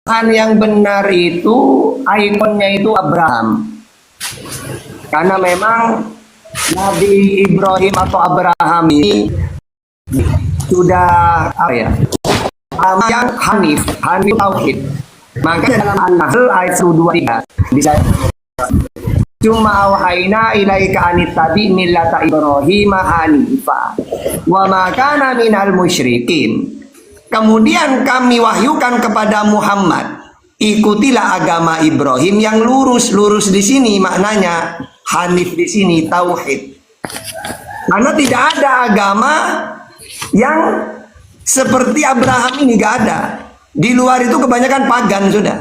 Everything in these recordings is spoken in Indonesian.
Tuhan yang benar itu ikonnya itu Abraham. Karena memang Nabi Ibrahim atau Abraham ini sudah yang Hanif Tauhid. Maka dalam An-Nahl ayat 123 bisa cuma awhayna ilaika anittabi millata Ibrahim hanifa wa ma kana minal musyrikin. Kemudian kami wahyukan kepada Muhammad, ikutilah agama Ibrahim yang lurus. Lurus di sini maknanya hanif di sini tauhid. Karena tidak ada agama yang seperti Abraham ini, gak ada. Di luar itu kebanyakan pagan sudah.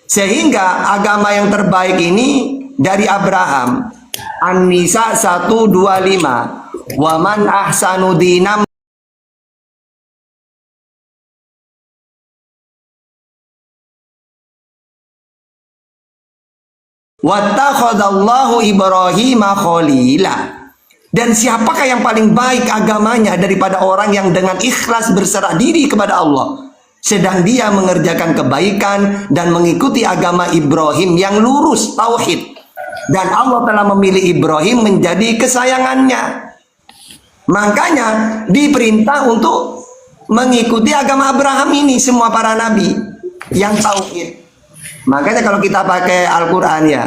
Sehingga agama yang terbaik ini dari Abraham. An-Nisa 125. Wa man ahsanu dinam wattakhadallahu Ibrahima khalila. Dan siapakah yang paling baik agamanya daripada orang yang dengan ikhlas berserah diri kepada Allah, sedang dia mengerjakan kebaikan dan mengikuti agama Ibrahim yang lurus tauhid. Dan Allah telah memilih Ibrahim menjadi kesayangannya. Makanya diperintah untuk mengikuti agama Abraham ini semua para nabi yang tauhid. Makanya kalau kita pakai Al-Quran ya,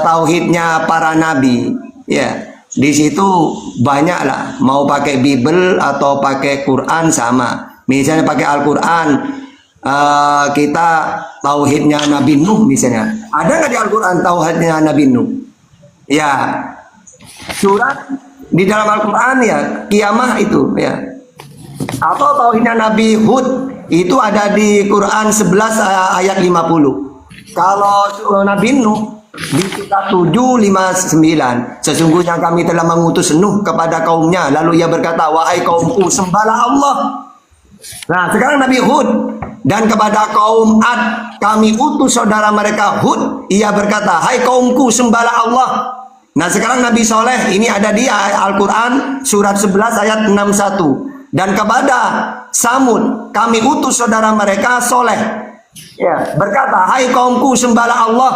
tauhidnya para nabi, ya di situ banyak lah. Mau pakai Bible atau pakai Quran sama. Misalnya pakai Al-Quran, kita tauhidnya Nabi Nuh misalnya. Ada nggak di Al-Quran tauhidnya Nabi Nuh? Ya, surat di dalam Al-Quran ya, kiamah itu ya. Atau tauhidnya Nabi Hud. Itu ada di Quran 11 ayat 50. Kalau Nabi Nuh di kitab 759, sesungguhnya kami telah mengutus Nuh kepada kaumnya, lalu ia berkata, wahai kaumku, sembahlah Allah. Nah, sekarang Nabi Hud, dan kepada kaum Ad kami utus saudara mereka Hud, ia berkata, hai kaumku, sembahlah Allah. Nah, sekarang Nabi Soleh, ini ada di Al-Quran surat 11 ayat 61. Dan kepada Samud kami utus saudara mereka Soleh, ya, berkata, hai kaumku, sembahlah Allah.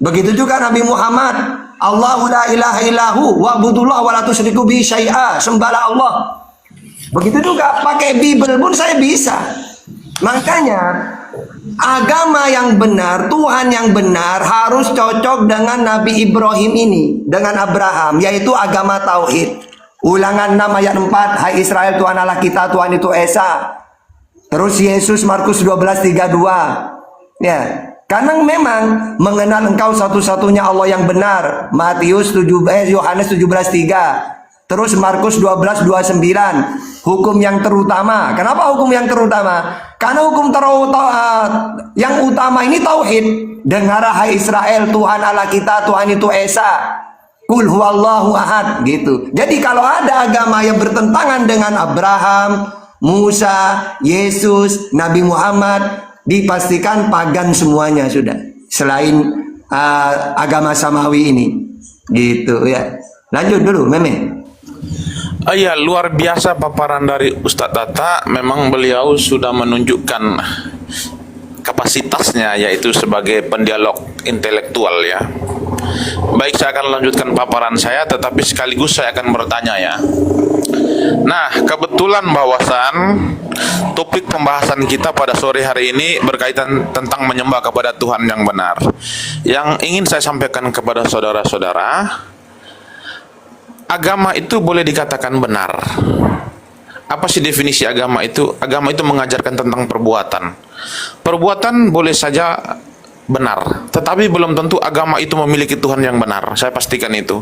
Begitu juga Nabi Muhammad, Allahu la ilaha illahu wa'budullah wa la tusyriku bihi syai'a, sembahlah Allah. Begitu juga pakai Bible pun saya bisa. Makanya agama yang benar, Tuhan yang benar harus cocok dengan Nabi Ibrahim ini, dengan Abraham, yaitu agama tauhid. Ulangan 6 ayat 4, hai Israel, Tuhan Allah kita, Tuhan itu Esa. Terus Yesus, Markus 12:32. Ya, karena memang mengenal engkau satu-satunya Allah yang benar. Yohanes 17:3. Terus Markus 12:29. Hukum yang terutama. Kenapa hukum yang terutama? Karena hukum yang utama ini tauhid. Dengarlah hai Israel, Tuhan Allah kita, Tuhan itu Esa. Qul huwallahu ahad, gitu. Jadi kalau ada agama yang bertentangan dengan Abraham, Musa, Yesus, Nabi Muhammad, dipastikan pagan semuanya sudah. Selain agama samawi ini, gitu ya. Lanjut dulu, Meme. Ya, luar biasa paparan dari Ustadz Tata. Memang beliau sudah menunjukkan kapasitasnya, yaitu sebagai pendialog intelektual ya. Baik, saya akan lanjutkan paparan saya, tetapi sekaligus saya akan bertanya ya. Nah, kebetulan bahwasan topik pembahasan kita pada sore hari ini berkaitan tentang menyembah kepada Tuhan yang benar. Yang ingin saya sampaikan kepada saudara-saudara, agama itu boleh dikatakan benar. Apa sih definisi agama itu? Agama itu mengajarkan tentang perbuatan. Perbuatan boleh saja benar, tetapi belum tentu agama itu memiliki Tuhan yang benar. Saya pastikan itu.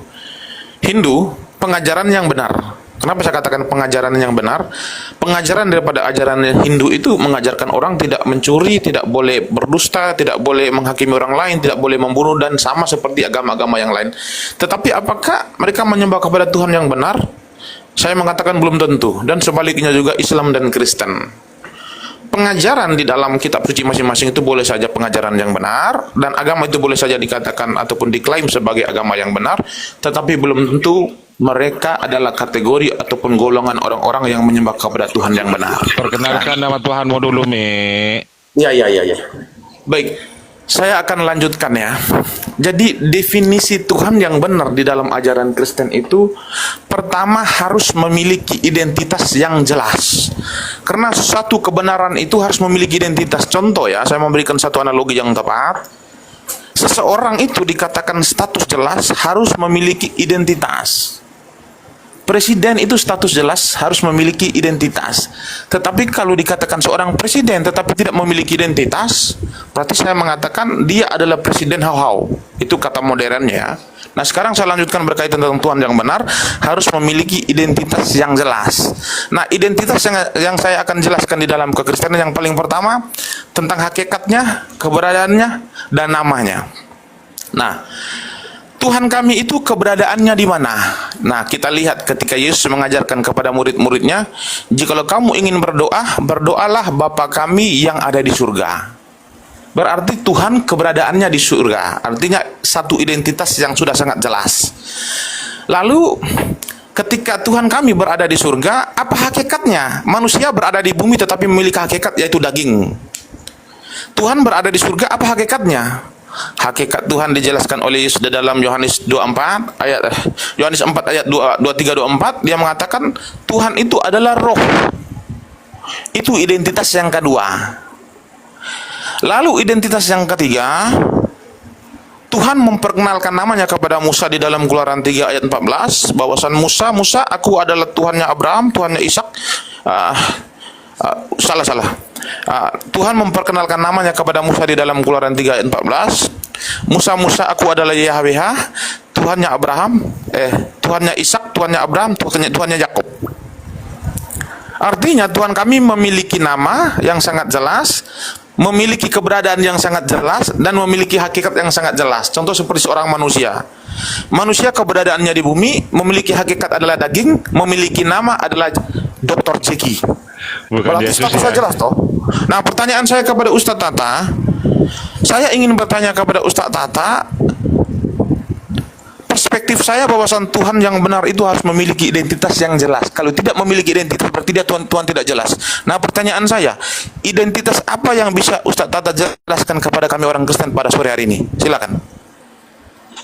Hindu, pengajaran yang benar. Kenapa saya katakan pengajaran yang benar? Pengajaran daripada ajaran Hindu itu mengajarkan orang tidak mencuri, tidak boleh berdusta, tidak boleh menghakimi orang lain, tidak boleh membunuh, dan sama seperti agama-agama yang lain. Tetapi apakah mereka menyembah kepada Tuhan yang benar? Saya mengatakan belum tentu. Dan sebaliknya juga Islam dan Kristen. Pengajaran di dalam kitab suci masing-masing itu boleh saja pengajaran yang benar, dan agama itu boleh saja dikatakan ataupun diklaim sebagai agama yang benar, tetapi belum tentu mereka adalah kategori ataupun golongan orang-orang yang menyembah kepada Tuhan yang benar. Perkenalkan nama Tuhanmu dulu, Mi. Ya. Baik, saya akan lanjutkan ya. Jadi definisi Tuhan yang benar di dalam ajaran Kristen itu, pertama harus memiliki identitas yang jelas. Karena satu kebenaran itu harus memiliki identitas. Contoh ya, saya memberikan satu analogi yang tepat. Seseorang itu dikatakan status jelas harus memiliki identitas. Presiden itu status jelas harus memiliki identitas. Tetapi kalau dikatakan seorang presiden tetapi tidak memiliki identitas, berarti saya mengatakan dia adalah presiden hau-hau. Itu kata modernnya. Nah, sekarang saya lanjutkan berkaitan tentang Tuhan yang benar, harus memiliki identitas yang jelas. Nah, identitas yang saya akan jelaskan di dalam kekristenan yang paling pertama tentang hakikatnya, keberadaannya, dan namanya. Nah, Tuhan kami itu keberadaannya di mana? Nah, kita lihat ketika Yesus mengajarkan kepada murid-muridnya, jikalau kamu ingin berdoa, berdoalah Bapa kami yang ada di surga. Berarti Tuhan keberadaannya di surga. Artinya satu identitas yang sudah sangat jelas. Lalu ketika Tuhan kami berada di surga, apa hakikatnya? Manusia berada di bumi tetapi memiliki hakikat, yaitu daging. Tuhan berada di surga, apa hakikatnya? Hakikat Tuhan dijelaskan oleh Yesus di dalam Yohanes 4 ayat 23 24. Dia mengatakan Tuhan itu adalah roh. Itu identitas yang kedua. Lalu identitas yang ketiga, Tuhan memperkenalkan namanya kepada Musa di dalam Keluaran 3 ayat 14, bahwasan Musa, aku adalah Tuhannya Abraham, Tuhannya Ishak. Tuhan memperkenalkan namanya kepada Musa di dalam Keluaran 3 ayat 14. Musa, aku adalah YHWH, Tuhannya Abraham, Tuhannya Ishak, Tuhannya Abraham, Tuhannya Yakub. Artinya Tuhan kami memiliki nama yang sangat jelas, memiliki keberadaan yang sangat jelas, dan memiliki hakikat yang sangat jelas. Contoh seperti seorang manusia. Manusia keberadaannya di bumi, memiliki hakikat adalah daging, memiliki nama adalah Dr. Jeki. Berarti statusnya jelas toh. Nah, pertanyaan saya kepada Ustadz Tata, saya ingin bertanya kepada Ustadz Tata, perspektif saya bahwasan Tuhan yang benar itu harus memiliki identitas yang jelas. Kalau tidak memiliki identitas, berarti dia Tuhan tidak jelas. Nah, pertanyaan saya, identitas apa yang bisa Ustadz Tata jelaskan kepada kami orang Kristen pada sore hari ini? Silakan.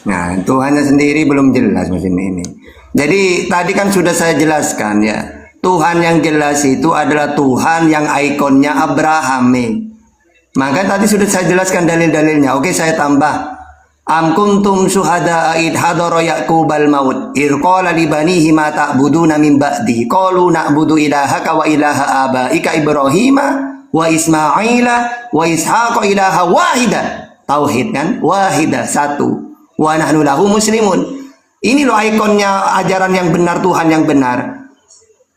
Nah, Tuhannya sendiri belum jelas musim ini. Jadi tadi kan sudah saya jelaskan ya, Tuhan yang jelas itu adalah Tuhan yang ikonnya Abraham. Maka tadi sudah saya jelaskan dalil-dalilnya. Oke, saya tambah. Am kuntum syuhada'a id hadara Yaqubal maut id qala li banihi ma ta'buduna min ba'di qalu na'budu ilahaka wa ilaha abaika Ibrahima wa Ismaila wa Ishaqa ilaha wahida. Tauhid kan? Wahida, satu. Wa nahnu lahu muslimun. Ini loh ikonnya ajaran yang benar, Tuhan yang benar.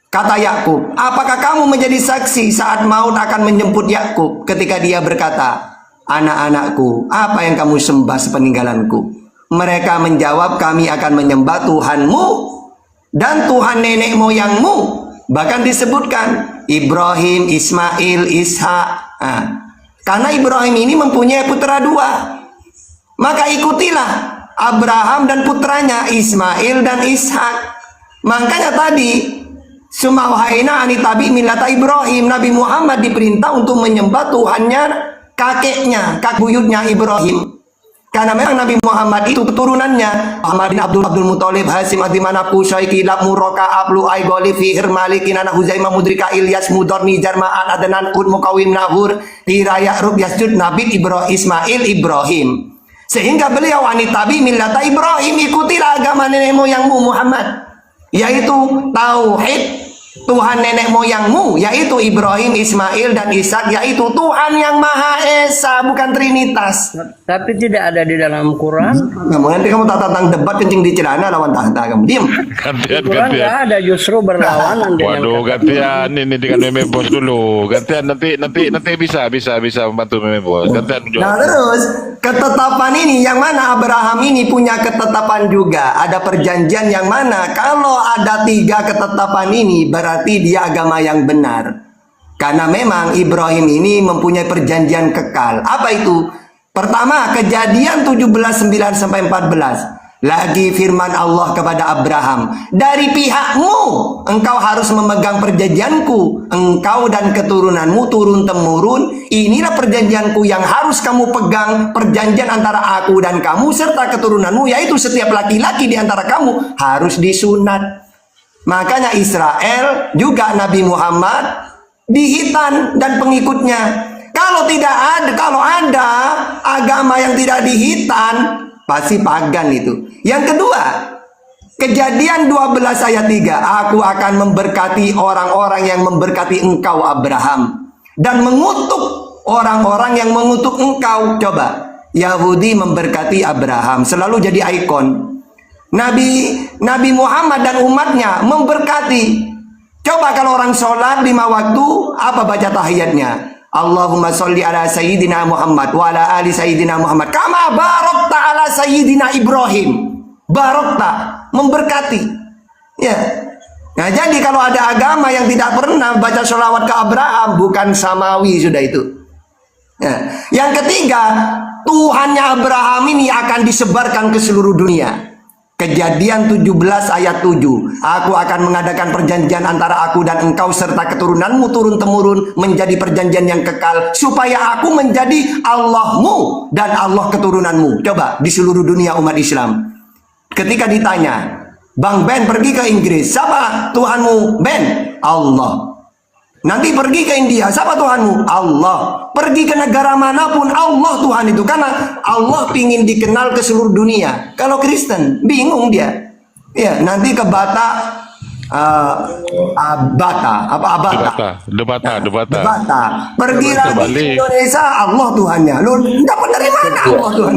Kata Yakub, apakah kamu menjadi saksi saat maut akan menjemput Yakub ketika dia berkata, anak-anakku, apa yang kamu sembah sepeninggalanku? Mereka menjawab, kami akan menyembah Tuhanmu dan Tuhan nenek moyangmu. Bahkan disebutkan Ibrahim, Ismail, Ishak. Karena Ibrahim ini mempunyai putra dua, maka ikutilah Abraham dan putranya Ismail dan Ishak. Makanya tadi Sumawhaina anitabi millata Ibrahim, Nabi Muhammad diperintah untuk menyembah Tuhannya kakeknya, kakek buyutnya Ibrahim. Karena memang Nabi Muhammad itu keturunannya Muhammad bin Abdul Muthalib, Hasim, Adimana, Qusay, Kilab, Murraka, Ablu, Aigoli, Fihir, Malik, Kinana, Huzaimah, Mudrika, Ilyas, Mudor, Nijar, Ma'an, Adnan, Ud, Mukawim, Nahur, Hiraya, Rub, Yasjud, Nabi Ibrahim, Ismail, Ibrahim. Sehingga beliau anitabi millata Ibrahim, ikutilah agama nenek moyangmu Muhammad, yaitu tauhid Tuhan nenek moyangmu, yaitu Ibrahim, Ismail, dan Ishak, yaitu Tuhan yang Maha Esa, bukan Trinitas. Tapi tidak ada di dalam Quran. Nanti kamu tak tentang debat kencing di celana lawan tahta, kamu diam. Di Quran nggak ada, justru berlawanan. Waduh, gantian ini dengan Meme Bos dulu. Gantian nanti bisa membantu Meme Bos. Gantian menjawab. Nah terus ketetapan ini yang mana Abraham ini punya ketetapan juga. Ada perjanjian yang mana kalau ada 3 ketetapan ini berarti dia agama yang benar. Karena memang Ibrahim ini mempunyai perjanjian kekal. Apa itu? Pertama, Kejadian 17:9-14. Lagi firman Allah kepada Abraham, dari pihakmu engkau harus memegang perjanjianku, engkau dan keturunanmu turun-temurun, inilah perjanjianku yang harus kamu pegang, perjanjian antara aku dan kamu serta keturunanmu, yaitu setiap laki-laki di antara kamu harus disunat. Makanya Israel juga Nabi Muhammad dihitan dan pengikutnya. Kalau ada agama yang tidak dihitan, pasti pagan itu. Yang kedua, Kejadian 12 ayat 3, aku akan memberkati orang-orang yang memberkati engkau Abraham, dan mengutuk orang-orang yang mengutuk engkau. Coba, Yahudi memberkati Abraham, selalu jadi ikon. Nabi Muhammad dan umatnya memberkati. Coba kalau orang sholat 5 waktu, apa baca tahiyatnya? Allahumma sholli ala sayyidina Muhammad wa ala ali sayyidina Muhammad kama barakta ala sayyidina Ibrahim. Barakta, memberkati. Ya. Nah, jadi kalau ada agama yang tidak pernah baca sholawat ke Abraham, bukan samawi sudah itu. Ya. Yang ketiga, Tuhannya Abraham ini akan disebarkan ke seluruh dunia. Kejadian 17 ayat 7, aku akan mengadakan perjanjian antara aku dan engkau serta keturunanmu turun-temurun menjadi perjanjian yang kekal, supaya aku menjadi Allahmu dan Allah keturunanmu. Coba di seluruh dunia umat Islam, ketika ditanya, Bang Ben pergi ke Inggris, siapa Tuhanmu? Ben, Allah. Nanti pergi ke India, siapa Tuhanmu? Allah. Pergi ke negara manapun, Allah Tuhan itu. Karena Allah ingin dikenal ke seluruh dunia. Kalau Kristen, bingung dia. Ya, nanti ke Bata, Debata. Pergi lagi ke Indonesia, Allah Tuhannya. Lu dapat dari mana Allah Tuhan?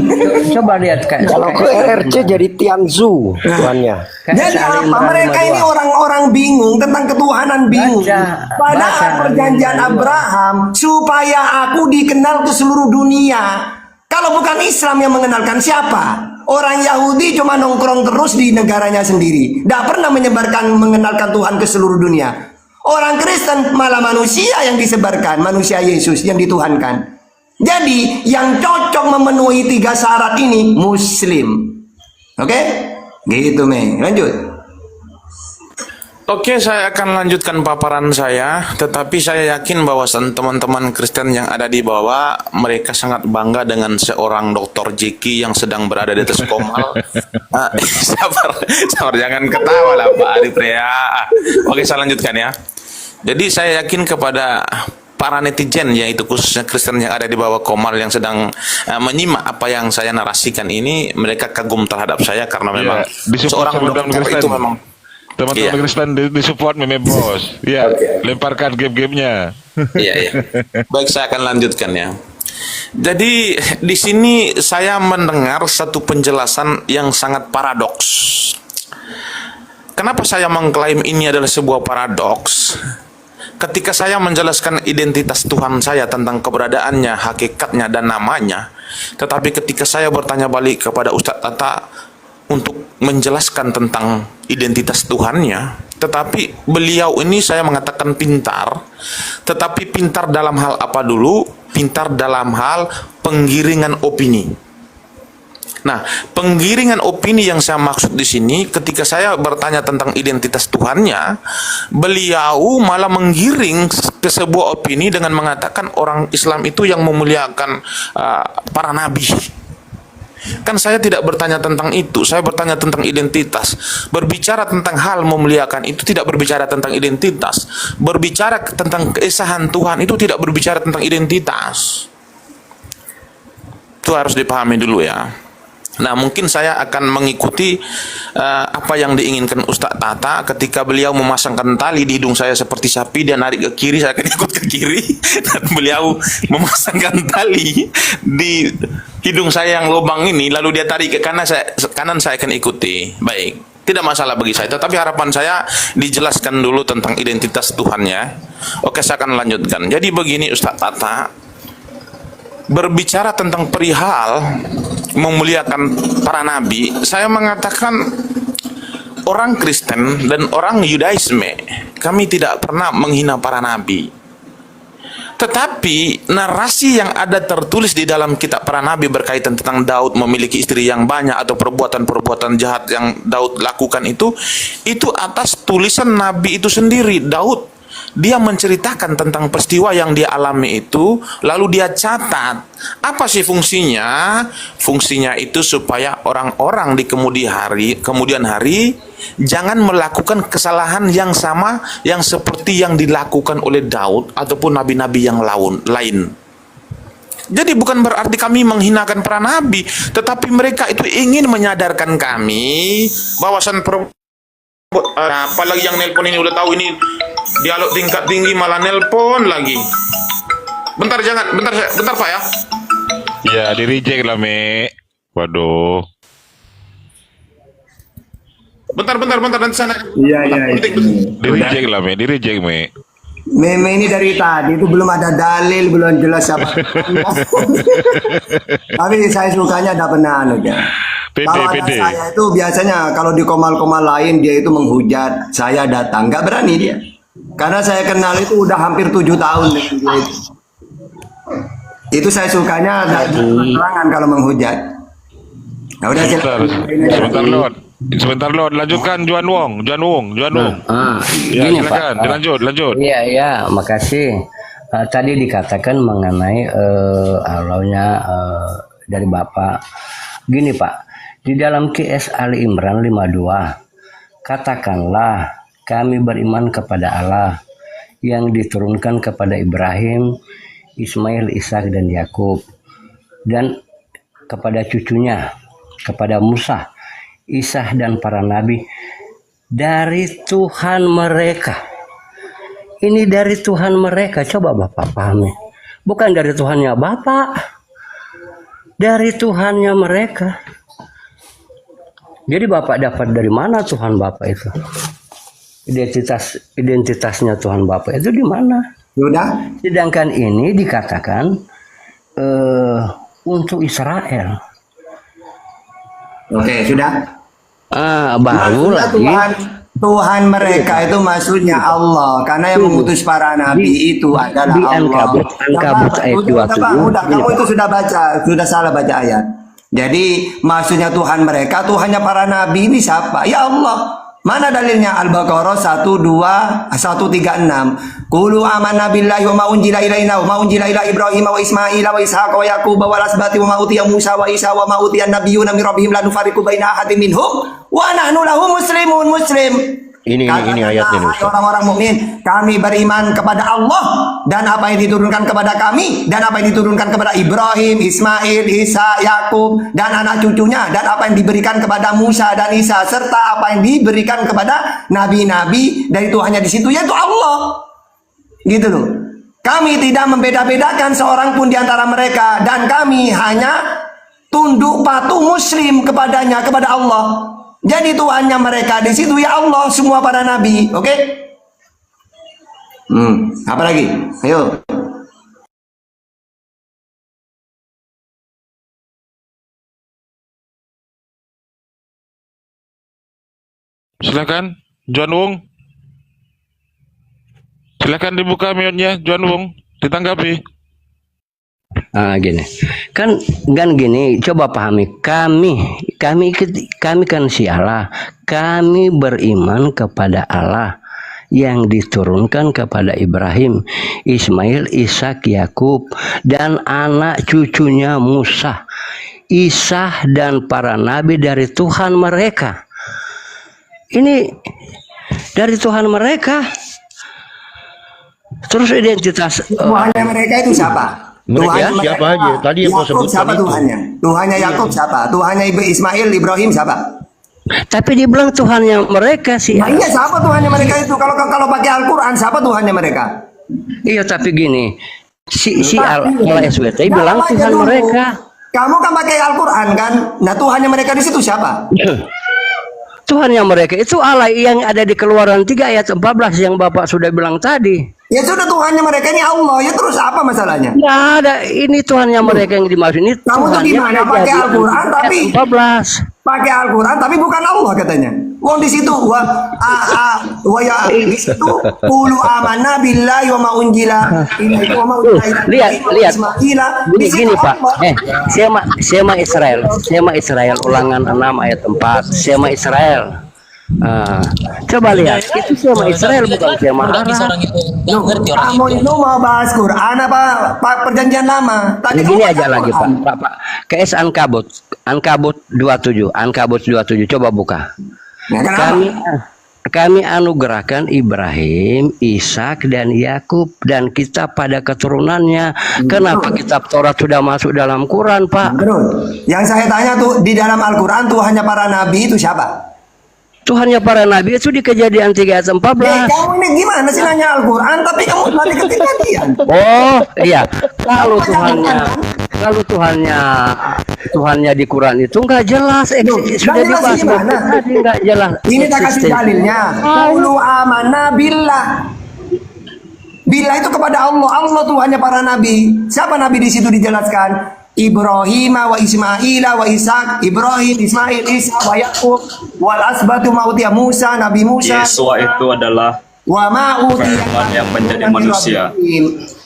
Coba lihat kayak Kalau ke RRC jadi Tianzu Tuhannya. Jadi apa? Mereka ini orang-orang bingung tentang ketuhanan, bingung. Padahal perjanjian Abraham supaya aku dikenal ke seluruh dunia. Kalau bukan Islam yang mengenalkan, siapa? Orang Yahudi cuma nongkrong terus di negaranya sendiri, tidak pernah mengenalkan Tuhan ke seluruh dunia. Orang Kristen malah manusia yang disebarkan, manusia Yesus yang dituhankan. Jadi yang cocok memenuhi 3 syarat ini Muslim. Oke? Gitu, Mei. Lanjut. Oke, saya akan lanjutkan paparan saya, tetapi saya yakin bahwa teman-teman Kristen yang ada di bawah, mereka sangat bangga dengan seorang Dr. Jeki yang sedang berada di atas komal. Sabar, jangan ketawa lah Pak Arif ya. Oke, saya lanjutkan ya. Jadi saya yakin kepada para netizen, yaitu khususnya Kristen yang ada di bawah komal yang sedang menyimak apa yang saya narasikan ini, mereka kagum terhadap saya karena memang seorang dokter itu memang teman-teman Kristen disupport meme bos. Ya, lemparkan game-gamenya. Iya. Baik, saya akan lanjutkan ya. Jadi di sini saya mendengar satu penjelasan yang sangat paradoks. Kenapa saya mengklaim ini adalah sebuah paradoks? Ketika saya menjelaskan identitas Tuhan saya tentang keberadaannya, hakikatnya dan namanya, tetapi ketika saya bertanya balik kepada Ustadz Tata untuk menjelaskan tentang identitas Tuhannya, tetapi beliau ini saya mengatakan pintar, tetapi pintar dalam hal apa dulu? Pintar dalam hal penggiringan opini. Nah, penggiringan opini yang saya maksud di sini, ketika saya bertanya tentang identitas Tuhannya, beliau malah menggiring ke sebuah opini dengan mengatakan orang Islam itu yang memuliakan para nabi. Kan saya tidak bertanya tentang itu, saya bertanya tentang identitas. Berbicara tentang hal memuliakan itu tidak berbicara tentang identitas. Berbicara tentang keesahan Tuhan itu tidak berbicara tentang identitas. Itu harus dipahami dulu ya. Nah, mungkin saya akan mengikuti apa yang diinginkan Ustadz Tata ketika beliau memasangkan tali di hidung saya seperti sapi, dia narik ke kiri, saya akan ikut ke kiri, dan beliau memasangkan tali di hidung saya yang lubang ini, lalu dia tarik ke kanan, saya akan ikuti. Baik, tidak masalah bagi saya, tetapi harapan saya dijelaskan dulu tentang identitas Tuhannya. Oke, saya akan lanjutkan. Jadi begini Ustadz Tata, berbicara tentang perihal memuliakan para nabi, saya mengatakan orang Kristen dan orang Yudaisme, kami tidak pernah menghina para nabi. Tetapi narasi yang ada tertulis di dalam kitab para nabi berkaitan tentang Daud memiliki istri yang banyak atau perbuatan-perbuatan jahat yang Daud lakukan itu atas tulisan nabi itu sendiri. Daud dia menceritakan tentang peristiwa yang dia alami itu, lalu dia catat. Apa sih fungsinya? Fungsinya itu supaya orang-orang di kemudian hari jangan melakukan kesalahan yang sama yang seperti yang dilakukan oleh Daud ataupun nabi-nabi yang lain. Jadi bukan berarti kami menghinakan para nabi, tetapi mereka itu ingin menyadarkan kami bahwasan apalagi yang nelpon ini udah tahu ini dialog tingkat tinggi malah nelpon lagi. Bentar Pak ya. Ya, di reject lah, Me. Waduh. Bentar nanti sana. Iya. Di reject lah, Me. Di reject, Me. Meme ini dari tadi itu belum ada dalil, belum jelas apa. Tapi saya sukanya ada benar aja. Kalau ada Pede. saya itu biasanya kalau di komal-komal lain dia itu menghujat, saya datang, nggak berani dia. Karena saya kenal itu udah hampir 7 tahun dia itu. Itu saya sukanya ada keterangan kalau menghujat. Nah, udah Sebentar, Lord. Lanjutkan Juan Wong. Ya, Gini silakan. Pak. Lanjut. Iya, makasih. Tadi dikatakan mengenai Allahnya dari Bapak. Gini Pak, di dalam QS Ali Imran 52, katakanlah kami beriman kepada Allah yang diturunkan kepada Ibrahim, Ismail, Ishak dan Yakub, dan kepada cucunya, kepada Musa, Isa dan para nabi dari Tuhan mereka. Ini dari Tuhan mereka. Coba Bapak pahami. Bukan dari Tuhannya Bapak. Dari Tuhannya mereka. Jadi Bapak dapat dari mana Tuhan Bapak itu? Identitasnya Tuhan Bapak itu di mana? Sudah? Sedangkan ini dikatakan untuk Israel. Oke, sudah. Baru Maksudnya lagi Tuhan mereka itu maksudnya Allah, karena yang mengutus para nabi itu adalah di Allah. Ankabut ayat 27. Udah, kamu itu sudah salah baca ayat. Jadi maksudnya Tuhan mereka, Tuhannya para nabi ini siapa? Ya Allah. Mana dalilnya? Al-Baqarah 136. Qulu amanna billahi wa ma unzila ilaina wa ma unzila ila Ibrahim wa Ismail wa Ishaq wa Yaqub wa al-asbati wa ma utiya Musa wa Isa wa ma utiya an-nabiyyuna min rabbihim la nufarriqu baina ahadin minhum wa nahnu lahu muslim. Ini ayatnya nih, Ustaz. Orang-orang mukmin, kami beriman kepada Allah dan apa yang diturunkan kepada kami dan apa yang diturunkan kepada Ibrahim, Ismail, Isa, Yakub dan anak cucunya dan apa yang diberikan kepada Musa dan Isa serta apa yang diberikan kepada nabi-nabi dari Tuhannya di situ yaitu Allah. Gitu loh. Kami tidak membeda-bedakan seorang pun di antara mereka dan kami hanya tunduk patuh muslim kepadanya, kepada Allah. Jadi Tuhannya mereka di situ ya Allah, semua para nabi, oke? Apa lagi? Ayo. Silakan, Juan Wong. Silakan dibuka mute-nya, Juan Wong. Ditanggapi. Gini, kan gini, coba pahami, kami kan si Allah, kami beriman kepada Allah yang diturunkan kepada Ibrahim, Ismail, Ishak, Yakub dan anak cucunya Musa, Isa dan para nabi dari Tuhan mereka. Ini dari Tuhan mereka. Terus identitas Tuhannya mereka itu siapa? Mereka siapa aja? Tadi yang kau Yakub sebutkan siapa itu. Tuhannya? Tuhannya Yakub siapa? Tuhannya Ismail, Ibrahim siapa? tapi dibilang Tuhannya mereka sih. Nah iya, siapa Tuhannya mereka itu? Kalau pakai Al-Quran siapa Tuhannya mereka? Iya, tapi gini, si Pak, Allah SWT bilang Jangan Tuhan dulu. mereka. Kamu kan pakai Al-Quran kan? Nah Tuhannya mereka di situ siapa? Tuhan yang mereka itu Allah yang ada di Keluaran 3 ayat 14 yang Bapak sudah bilang tadi. Ya sudah, Tuhannya mereka ini Allah. Ya terus apa masalahnya? Ya ada, ini Tuhan yang mereka yang dimaksud ini. Kamu tuh Tuhan yang gimana? ada Pakai di Al-Quran ayat tapi 14. pakai Al-Quran tapi bukan Allah katanya. Wong di situ ya di situ qulu amanna billahi wa ma unjila ilaihi wa ma unjila Lihat. Ismaila. Di situ Gini Pak, Allah. Sema Israel, ulangan 6 ayat 4, Sema Israel. Coba lihat, itu Sema Israel bukan Sema Arab. Loh, kamu itu mau bahas Quran apa perjanjian lama? Tadi Gini kamu aja bahas lagi Quran. Pak. KS Ankabut 27, coba buka. Ya, kenapa? Kami anugerahkan Ibrahim, Ishak dan Yakub dan kitab pada keturunannya. Kenapa kitab Taurat sudah masuk dalam Quran, Pak? Betul. Yang saya tanya tuh di dalam Al-Quran Tuhannya para nabi itu siapa? Tuhannya para nabi itu di Kejadian 3 ayat 14. Kamu ini gimana sih nanya Al-Quran tapi kamu lari ke kejadian? Oh iya, kalau Tuhannya di Quran itu nggak jelas, sudah jelas dibahas gimana? tadi nggak jelas. Ini tak kasih dalilnya. Qulu amanna billah. Billah itu kepada Allah. Allah Tuhannya para nabi. Siapa nabi di situ dijelaskan? Ibrahim wa Ismail wa Ishak. Ibrahim, Ismail, Ishak wa Yakub wal asbatu mautia Musa, Nabi Musa. Yesua itu adalah Wa ma'uti Firman yang menjadi manusia.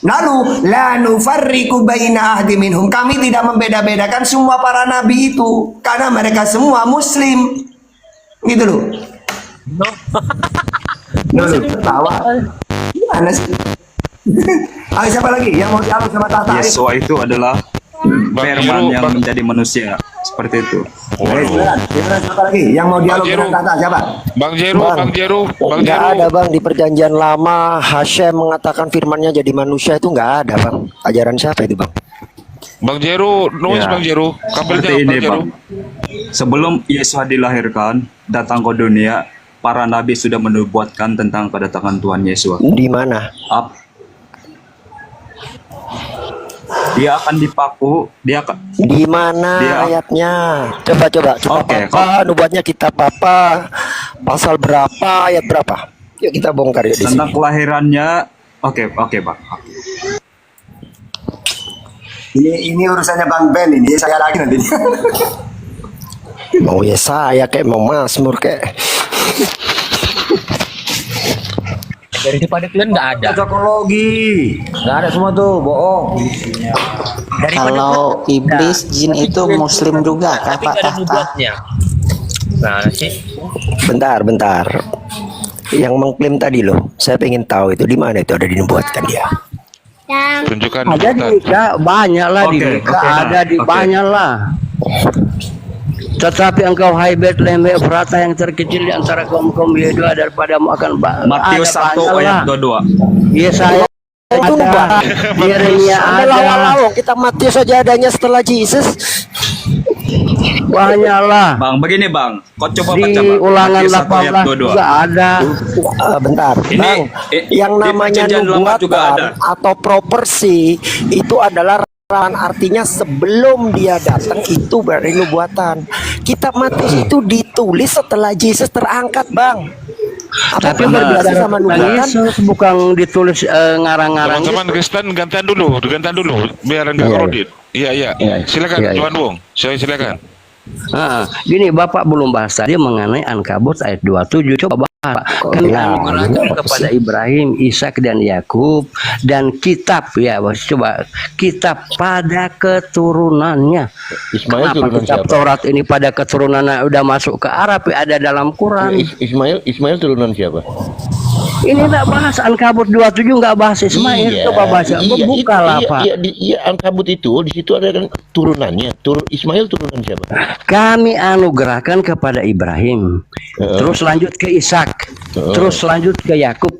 Lalu la nufarriqu baina ahdi minhum. Kami tidak membeda-bedakan semua para nabi itu karena mereka semua muslim. Gitu loh. Tawa. Gimana sih? Ayo siapa lagi yang mau dialog sama Tata? Yesua itu adalah Firman yang menjadi manusia. Seperti itu. Silakan siapa lagi yang mau dialog dengan Tata? Siapa? Bang Jeru. Nggak ada bang di perjanjian lama Hashem mengatakan firmannya jadi manusia itu nggak ada bang. Ajaran siapa itu bang? Bang Jeru, nulis Ya. Bang Jeru. Kabel Seperti ini, Bang. Sebelum Yesus dilahirkan, datang ke dunia, para nabi sudah menubuatkan tentang kedatangan Tuhan Yesus. Di mana? Dia akan dipaku, Di mana Dia- ayatnya? Coba Oke, apa? Nubuatnya kitab apa? Pasal berapa? Ayat berapa? Yuk kita bongkar ya di sini. tentang kelahirannya. Oke, Bang. Ini urusannya Bang Ben ini. Saya lagi nanti. Mau Yesaya kayak mau Mazmur kayak. Dari pada kalian nggak ada. Cocokologi. Nggak ada semua tuh, bohong. Kalau iblis jin itu muslim juga kah Tapi Pak nggak ada Tahta? nubuatnya. Nah sih. Bentar. Yang mengklaim tadi loh, saya pengen tahu itu di mana itu ada dinubuatkan ya. Tunjukkan Ada di Mika, banyak lah di Oke, Mika, oke, nah, ada di oke. banyak lah. Tetapi engkau hai Bethlehem Efratah yang terkecil di antara kaum-kaum Yehuda daripadamu akan Matius 1 ayat 22. Yesaya ada, Yeremia ada, Lawang kita Matius saja adanya setelah Jesus. banyak lah. Bang, begini Bang. Kau coba Di baca Bang. ulangan Matius 1 ayat 18 juga ada. Bentar, Ini, Bang. Yang di namanya perjanjian lama juga nubuatan ada. atau propersi itu adalah artinya sebelum dia datang itu berarti nubuatan. Kitab Matius itu ditulis setelah Yesus terangkat, Bang. Apa Tapi berbeda berbeda sama dengan nubuatan? Yesus, bukan ditulis ngarang-ngarang. Teman-teman Kristen gantian dulu biar enggak kredit. Iya. Silakan Iya, iya. Tuan Wong. Silakan. Gini Bapak belum bahas tadi mengenai Ankabut ayat 27. Coba bahas Pak. Kami anugerahkan kepada Ibrahim, Ishak dan Yakub dan kitab ya Bos. Coba kitab pada keturunannya. Ismail Kenapa turunan kitab siapa? Taurat ini pada keturunannya udah masuk ke Arab ya, ada dalam Quran. Ismail turunan siapa? Ini enggak bahas Ankabut 27, enggak bahas Ismail. Coba baca, bukalah Pak. Iya, Ankabut itu di situ ada kan turunannya. Ismail turunan siapa? Kami anugerahkan kepada Ibrahim, terus lanjut ke Ishak, terus lanjut ke Yakub,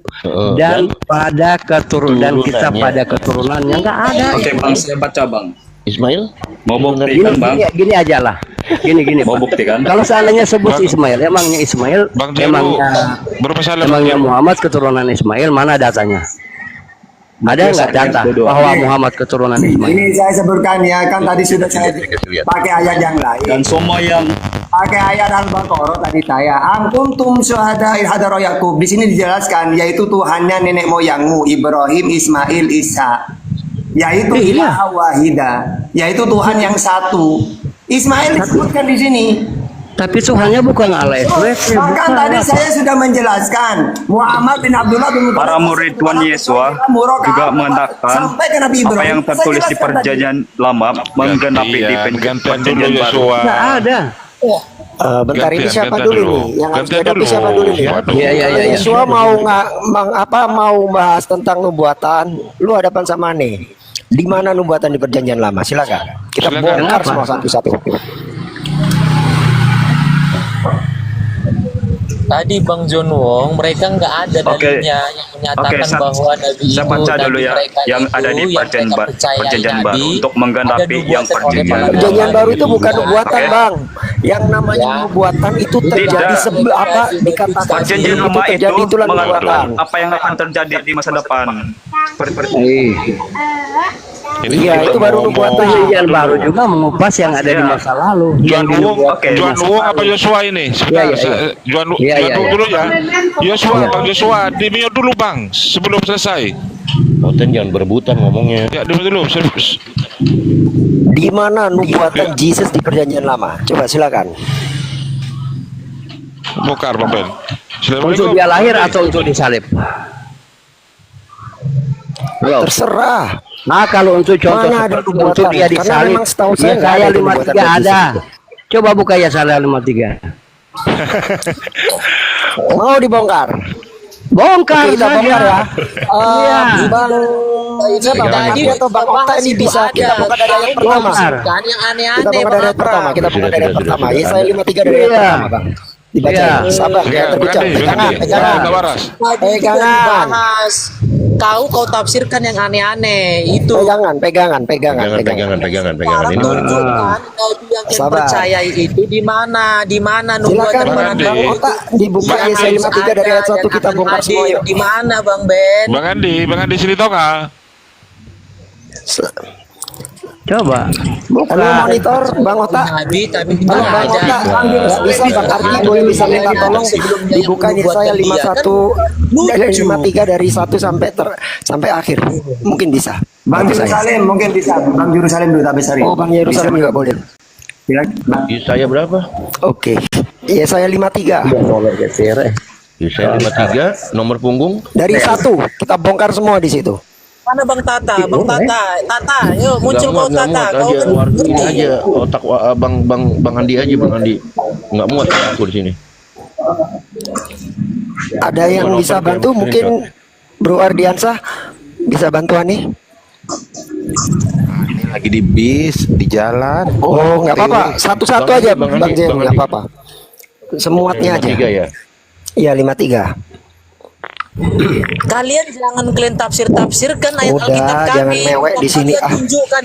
dan pada keturunan kita pada keturunannya nggak ada. Oke Bang, saya baca Bang. Ismail? Mau Gini, buktikan Bang? gini aja lah. Gini Mau Pak. buktikan? Kalau seandainya sebut Ismail, emangnya Ismail, Bang Jeru, emangnya Muhammad keturunan Ismail, mana datanya? Ada nggak data bahwa Muhammad keturunan Ismail? Ini saya sebutkan ya, kan tadi sudah saya pakai ayat yang lain. Dan semua yang Pakai ayat Al-Baqarah tadi saya. Am kuntum syuhada idh hadara Yakub. Di sini dijelaskan yaitu Tuhannya nenek moyangmu Ibrahim, Ismail, Isa. Yaitu ilah wahida, yaitu Tuhan yang satu. Ismail disebutkan di sini. Tapi Tuhannya bukan Allah SWC, Bahkan tadi saya sudah menjelaskan Muhammad bin Abdullah bin Muttalib Para murid Tuhan Yesus juga mengatakan sampai ke Nabi apa Ibrahim. yang tertulis di Perjanjian Lama menggenapi di gantian dulu Perjanjian Baru. Yosua. Nggak ada. Bentar, ini Gantian, siapa gantian dulu dulu. nih? Yang harus Gantian dihadapi dulu. siapa dulu nih? Waduh. Iya, iya, iya. Yosua mau mau bahas tentang nubuatan. Lu hadapan sama nih. Di mana nubuatan di Perjanjian Lama? Silakan. Kita Silakan. bongkar semua satu-satu. Tadi Bang John Wong, mereka nggak ada Oke. dalilnya yang menyatakan Oke, bahwa Nabi itu, saya baca dulu Nabi ya mereka yang itu, ada di yang mereka percayai Perjanjian Nabi, Baru untuk menggenapi ada yang nubuatan oleh Perjanjian para Baru. Perjanjian baru itu bukan nabi. nubuatan, Oke. Bang. Yang namanya Ya. nubuatan itu terjadi Tidak. apa dikatakan Perjanjian sebelum Lama itu terjadi, itulah mengatur nubuatan. apa yang akan terjadi di masa depan. Iya, itu baru nubuatan. Perjanjian baru juga mengupas yang ada di masa lalu. Juan Yang Wong, dibuat di Juan masa Wong lalu. apa Yosua ini? Sebentar, Iya, iya, iya. Juan Iya, iya, Wong iya. dulu ya. Yosua, Bang Yosua, di-mute dulu Bang, sebelum selesai. Boten jangan berebutan ngomongnya. Ya, di-mute dulu, serius. Di mana nubuatan Jesus di Perjanjian Lama? Coba silakan. Bongkar, Bang Ben. Untuk dia lahir atau untuk disalib? Halo. Terserah. Nah, kalau untuk contoh Mana ada seperti nubuatan? untuk dia Karena disalib, memang setahu saya ya nggak saya ada nubuatan 53 dari ada. Jesus. Coba buka ya saya 53. Mau dibongkar? Bongkar Oke, kita saja. bongkar ya. Iya. Bang, siapa Bang Tadi Adi atau Bang Ota ini bisa kita bongkar dari yang pertama. Bongkar. Kan yang Kita aneh-aneh bongkar dari yang pertama. Kita bongkar dari yang Sudah, pertama. sudah. Ya saya 53 dari yang Iya. pertama, Bang. Dibaca. Iya. Sabar, Ya, jangan terbicara. Bang Andi, Pegangan, pegangan. Bang Waras. Pegangan. Kau tafsirkan yang aneh-aneh itu. Pegangan. Pegangan. Sekarang Ini tunjukkan Nabi yang kalian Sabar. percaya itu di mana Silakan nubuatan Bang Bang Andi. Ota dibuka Bang Yesaya 53 dari ayat 1 kita bongkar semua yuk. Di mana Bang Ben? Bang Andi sini tau nggak? Coba. Halo monitor Bang Ota. Nabi tapi itu Bang nggak Ota, ada. nggak bisa Bang Ardi boleh bisa minta tolong dibuka Yesaya 51 dari 53 dari 1 sampai akhir. Mungkin bisa. Bang Bisa ya? Yerusalem mungkin bisa. Bang Yerusalem dulu tapi sorry. Oh, Bang Yerusalem juga boleh. Yesaya berapa? Oke. Yesaya 53 Yesaya 53 nomor punggung. dari 1 kita bongkar semua di situ. Mana Bang Tata? Bang Tata, yuk muncul kau Nggak Tata. muat Kau aja, kan ini ngerti. aja otak bang Andi aja Bang Andi. Nggak muat aku di sini. Ada yang bisa bantu mungkin Bro Ardiansah bisa bantuan nih. Ini lagi di bis, di jalan. Oh, nggak apa-apa. Satu-satu Bang aja Andi, Bang Jen, Bang nggak Andi. apa-apa. Semuanya aja. 53 ya. Iya 53. Kalian jangan kalian tafsirkan ayat Udah, Alkitab kami. jangan mewek di sini, Kalian ah. tunjukkan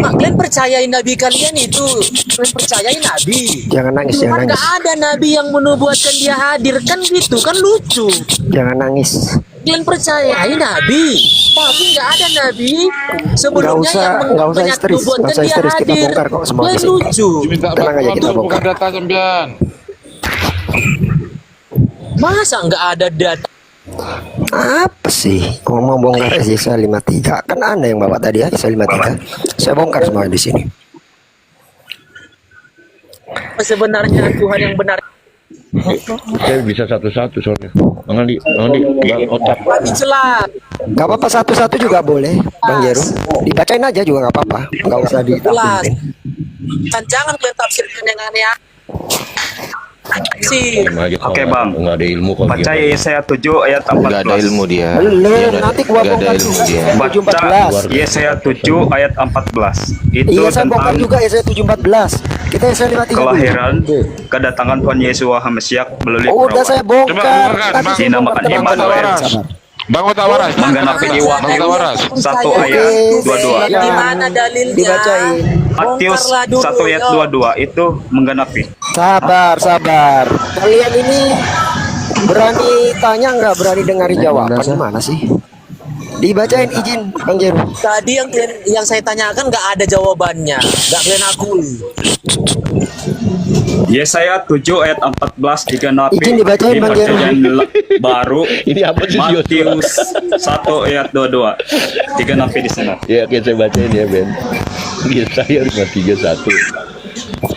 kalian percayai Nabi kalian itu. Kalian percayai Nabi. Jangan nangis, jangan Kan nangis. nggak ada Nabi yang menubuatkan dia hadir kan gitu kan lucu. Jangan nangis. Kalian percayai Nabi, tapi nggak ada Nabi sebelumnya Nggak usah histeris, menubuatkan nggak usah dia histeris, kita hadir. bongkar kok semua Kalian di sini. lucu. Diminta Tenang aja, bantuan kita tuh, bukan bongkar. data sembilan. Masa nggak ada data? Apa sih? Ngomong bongkar Yesaya 53. Kan Anda yang bawa tadi ya Yesaya 53. Saya bongkar semua di sini. Sebenarnya Tuhan yang benar. Saya bisa satu-satu soalnya. Bang Andi, Bang otak. Tapi jelas. Gak apa-apa satu-satu juga boleh Bang Jeru. Dibacain aja juga gak apa-apa. Gak usah Jelas. ditampilin. Kan jangan kalian tafsirkan yang aneh. Sih. Oke, Bang. Nggak ada ilmu kok. Baca Yesaya 7 ayat 14. Nggak ada ilmu dia. Belum, nanti gua Nggak ada bongkar ilmu juga dia. Yesaya Baca 7:14. Yesaya 7 ayat 14. Itu Iya saya bongkar tentang juga Yesaya 7:14. Kita Yesaya 53 dulu. kelahiran kedatangan Tuhan Yesus Hamasiak melalui Oh, udah saya perawan. bongkar. Coba bongkar, Tadi Bang. saya Dinamakan bongkar, Immanuel. sabar, sabar. Bang Ota Waras. Menggenapi Bang Ota Waras. 1 Oke, ayat 22. silakan. Di mana dalilnya? Dibacain. Matius Bongkarlah dulu, 1 ayat yuk. 22 itu menggenapi. Sabar, sabar. Kalian ini berani tanya nggak berani dengar jawaban gimana sih? Dibacain izin Bang Jeru. Tadi yang saya tanyakan nggak ada jawabannya, nggak kalian akui. Yesaya 7 ayat 14 digenapi Izin dibacain, di Bang Jeru. perjanjian baru. Ini apa sih Matius 1 ayat 22 digenapi di sana. Ya, oke saya bacain ya Ben. Yesaya 53:1.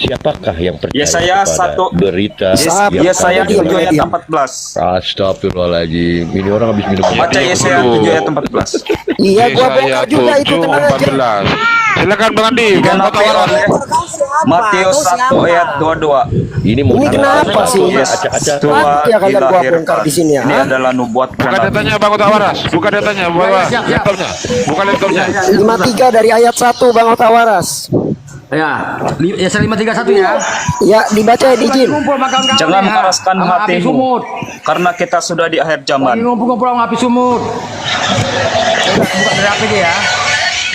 Siapakah yang percaya Yesaya kepada 1 berita Yesaya yang 7 ayat diam. 14. Astagfirullahaladzim. Ini orang habis minum Baca Yesaya 7 ayat 14. Iya, gua Yesaya bongkar juga itu, 7, tenang aja. 14. Silakan Bang Andi, Bang Digenapi Kota Waras. oleh Matius 1 ayat 22. Ini mau Ini kenapa sih? acak-acak. Tua Mati ya kalian gua dilahirkan. bongkar di sini ya. Ini adalah nubuat Buka Nabi. datanya Bang Kota Waras. Buka datanya, bawa laptopnya. Buka laptopnya. 53 dari ayat 1 Bang Otawaras. Ya, Yesaya 531 ya. Ya, dibaca ya dijin. Kumpul sama kawan-kawan Jangan ya. keraskan Sama api hatimu, sumut. karena kita sudah di akhir Lagi zaman. ngumpul-ngumpul sama api sumut. Buka dari api dia ya.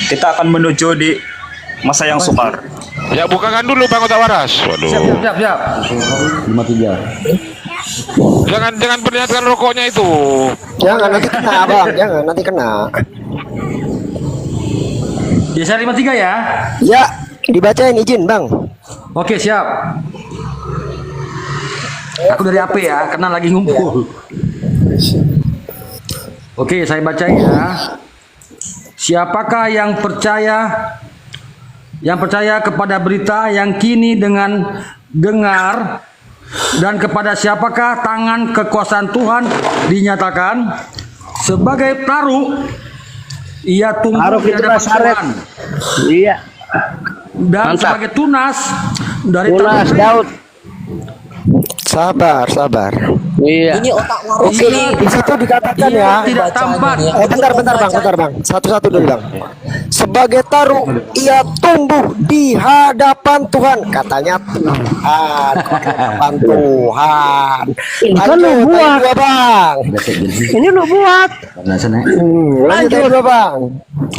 Kita akan menuju di masa yang sukar. Ya bukakan dulu Bang Kota Waras. Waduh. Siap. 53. Jangan perlihatkan rokoknya itu. Jangan nanti kena, Bang. Jangan nanti kena. Yesaya 53 ya. Ya, dibacain izin, Bang. Oke, siap. Aku dari AP ya, karena lagi ngumpul. Oke, saya baca ya. Siapakah yang percaya kepada berita yang kini dengan dengar, dan kepada siapakah tangan kekuasaan Tuhan dinyatakan sebagai taruh, ia tumbuh di hadapan Tuhan. Iya. Dan sebagai tunas dari Tunas tangan Daud. Sabar. Iya. Ini otak waras Oke, di situ dikatakan ya. tidak tampan. Bentar Bang. Satu-satu dulu, Bang. Sebagai taruh, ia tumbuh di hadapan Tuhan. Katanya Tuhan. Hadapan Tuhan. Ini kan lu Lanjut, buat. ayat 2, Bang. Ini lu buat. Lanjut ayat 2, Bang.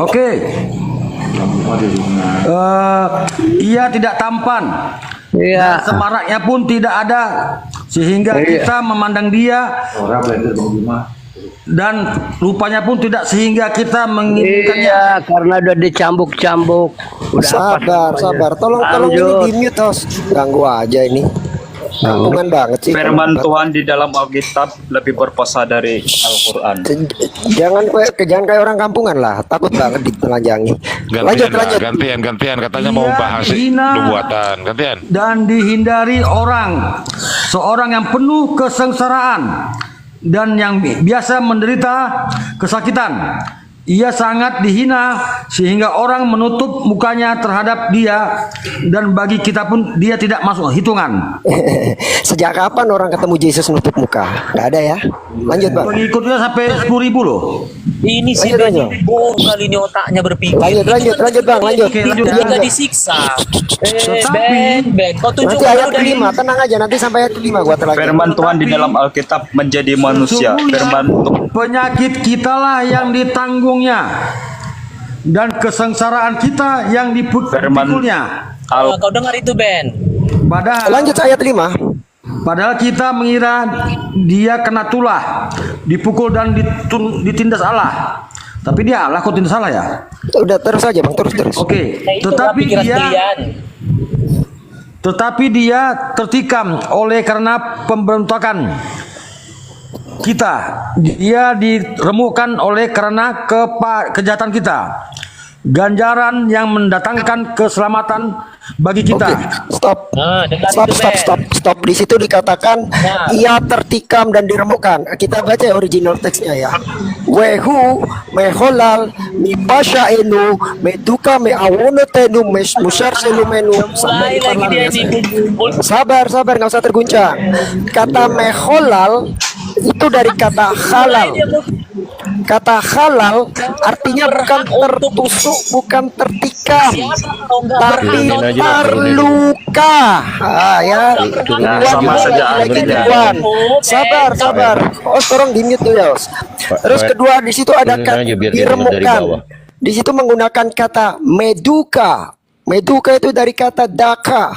Oke. Ia tidak tampan. Iya. Semaraknya pun tidak ada, sehingga kita memandang dia, dan rupanya pun tidak sehingga kita menginginkannya. Iya, karena udah dicambuk-cambuk. Udah Sabar. Tolong Lanjut. ini di mute, Tos. Ganggu aja ini. Kampungan banget sih. Firman Tuhan di dalam Alkitab lebih berkuasa dari Al-Quran. Jangan kayak orang kampungan lah. Takut banget ditelanjangi. Lanjut. Gantian katanya mau Ia bahas hina nubuatan. Gantian. dan dihindari orang, seorang yang penuh kesengsaraan dan yang biasa menderita kesakitan. Ia sangat dihina sehingga orang menutup mukanya terhadap dia, dan bagi kita pun dia tidak masuk hitungan. Sejak kapan orang ketemu Yesus nutup muka? Gak ada ya. Lanjut, Bang. Pengikutnya sampai 10.000 loh. Ini si Lanjut, Ben lanjut. ini bohong kali ini otaknya berpikir. Lanjut, Bang. Lanjut. Oke, lanjut. Dia nggak disiksa. Tetapi- Ben, kau Nanti tunjuk ayat dulu dari kelima. Tenang aja. Nanti sampai ayat kelima gua telanjang. Firman Tuhan di dalam Alkitab menjadi manusia. Sesungguhnya Firman penyakit kitalah yang ditanggungnya, dan kesengsaraan kita yang dipikulnya. Kau dengar itu Ben. Lanjut ayat 5. Padahal kita mengira dia kena tulah, dipukul dan ditindas Allah. Tapi dia Allah kok tindas Allah ya? Udah terus aja, Bang. Terus. Oke. Nah, itu pikiran kalian. Tetapi dia tertikam oleh karena pemberontakan kita. Dia diremukkan oleh karena kejahatan kita. Ganjaran yang mendatangkan keselamatan bagi kita. Stop. Nah, dengar itu Ben. Stop. Di situ dikatakan Nah. ia tertikam dan diremukkan. Kita baca original teksnya ya. Wehu meholal mi pashaenu meduka me awonotenu musyar selumenu. Mulai lagi dia ini. Sabar, nggak usah terguncang. Kata meholal itu dari kata halal. Kata halal artinya bukan tertusuk, bukan tertikam, tapi terluka. Ya. sama saja artinya. Sabar. Tolong di mute dulu, Os. Terus kedua di situ ada kata diremukkan. Di situ menggunakan kata meduka. Meduka itu dari kata daka.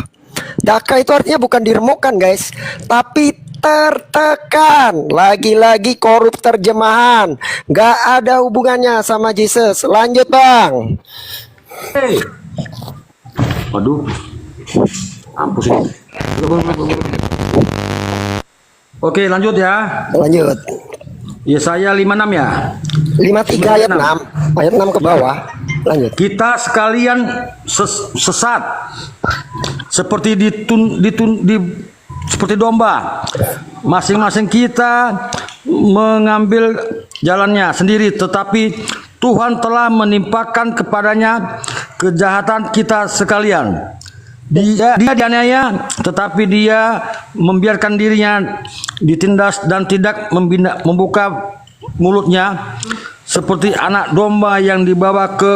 Daka itu artinya bukan diremukkan, guys, tapi tertekan. Lagi-lagi korup terjemahan, nggak ada hubungannya sama Jesus. Lanjut, Bang. Waduh. Mampus ini. Oke, lanjut ya. Lanjut. Yesaya 56 ya. 53 ayat 6. Ayat 6 ke bawah. Lanjut. Kita sekalian sesat seperti seperti domba. Masing-masing kita mengambil jalannya sendiri, tetapi Tuhan telah menimpakan kepadanya kejahatan kita sekalian. Dia dianiaya, tetapi dia membiarkan dirinya ditindas dan tidak membuka mulutnya, seperti anak domba yang dibawa ke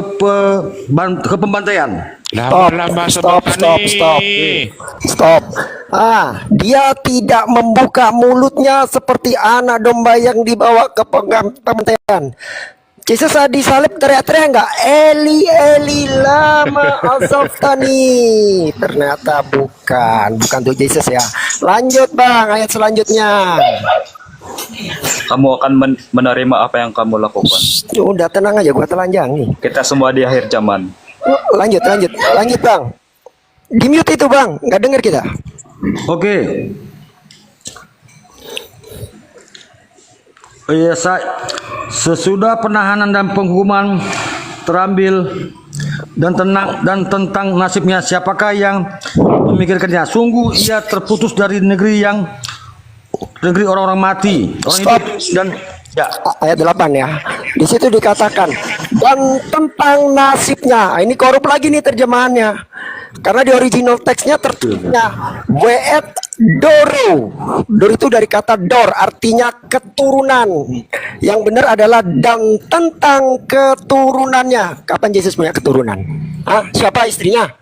pembantaian. Stop. Dia tidak membuka mulutnya seperti anak domba yang dibawa ke pembantaian. Yesus saat disalib teriak-teriak enggak? Eli Eli lama asaftani. Ternyata bukan tuh Yesus ya. Lanjut Bang, ayat selanjutnya. Kamu akan menerima apa yang kamu lakukan. Udah tenang aja, gua telanjang nih. Kita semua di akhir zaman. Lanjut Bang. Di mute itu Bang, nggak dengar kita. Oke. Sesudah penahanan dan penghukuman terambil dan tentang nasibnya, siapakah yang memikirkannya? Sungguh ia terputus dari negeri orang-orang mati, orang hidup. Dan ya, ayat 8 ya. Di situ dikatakan dan tentang nasibnya. Ini korup lagi nih terjemahannya. Karena di original teksnya tertulisnya Weet Doro. Doro itu dari kata dor, artinya keturunan. Yang benar adalah dan tentang keturunannya. Kapan Yesus punya keturunan? Siapa istrinya?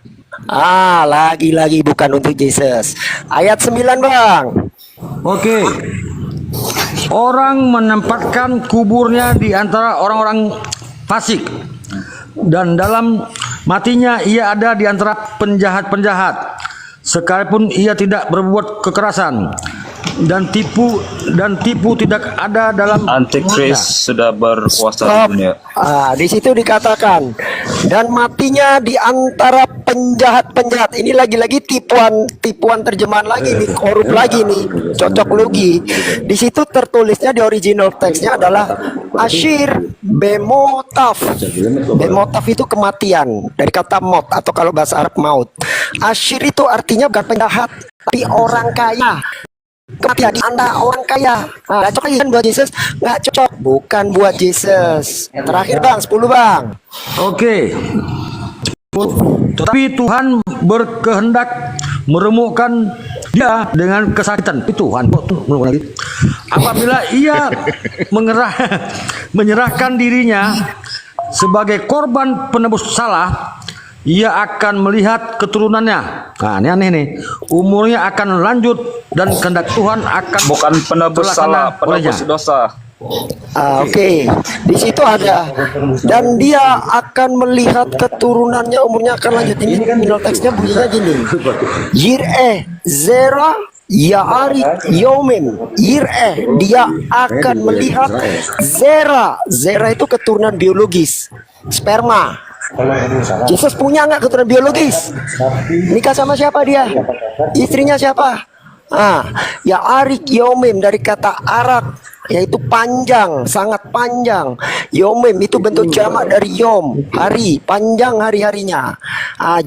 Lagi-lagi bukan untuk Yesus. Ayat 9 Bang. Oke. Orang menempatkan kuburnya di antara orang-orang fasik, dan dalam matinya ia ada di antara penjahat-penjahat, sekalipun ia tidak berbuat kekerasan dan tipu tidak ada dalam Antikris sudah berkuasa di dunia. Di situ dikatakan dan matinya di antara penjahat-penjahat. Ini lagi-lagi tipuan terjemahan lagi nih, korup lagi nih, cocok logi. Di situ tertulisnya di original teksnya adalah Ashir Bemotaf. Bemotaf itu kematian dari kata mot atau kalau bahasa Arab maut. Ashir itu artinya bukan penjahat tapi orang kaya. Kematian di anda orang kaya. Nggak cocok kan buat Yesus? Nggak cocok. Bukan buat Yesus. Terakhir Bang, 10 Bang. Oke. Tetapi Tuhan berkehendak meremukkan dia dengan kesakitan. Tuhan apabila ia menyerahkan dirinya sebagai korban penebus salah, ia akan melihat keturunannya. Ini aneh nih. Umurnya akan lanjut dan kehendak Tuhan akan bukan penebus salah, penebus dosa. Oke. Di situ ada dan dia akan melihat keturunannya, umurnya akan lanjut. Ini teksnya bunyinya gini. Zera Ya'arik Yomim. Dia akan melihat Zera itu keturunan biologis, sperma. Yesus punya nggak keturunan biologis? Nikah sama siapa dia? Istrinya siapa? Ya'arik Yomim dari kata arak, yaitu panjang, sangat panjang. Yomim itu bentuk jamak dari yom, hari, panjang hari-harinya.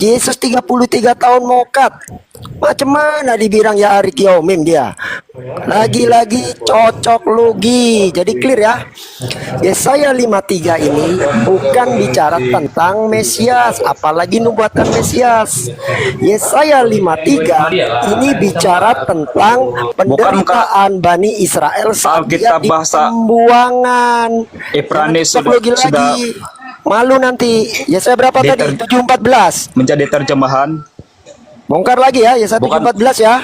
Yesus 33 tahun mokat. Macam mana dibilang ya Arik Yomim dia? Lagi-lagi cocok logi. Jadi clear ya. Yesaya 53 ini bukan bicara tentang Mesias, apalagi nubuatan Mesias. Yesaya 53 ini bicara tentang penderitaan Bani Israel saat dia di pembuangan. Ibrani sudah malu nanti. Yesaya berapa tadi? 7:14. Menjadi terjemahan. Bongkar lagi ya, Yesaya 7:14 ya.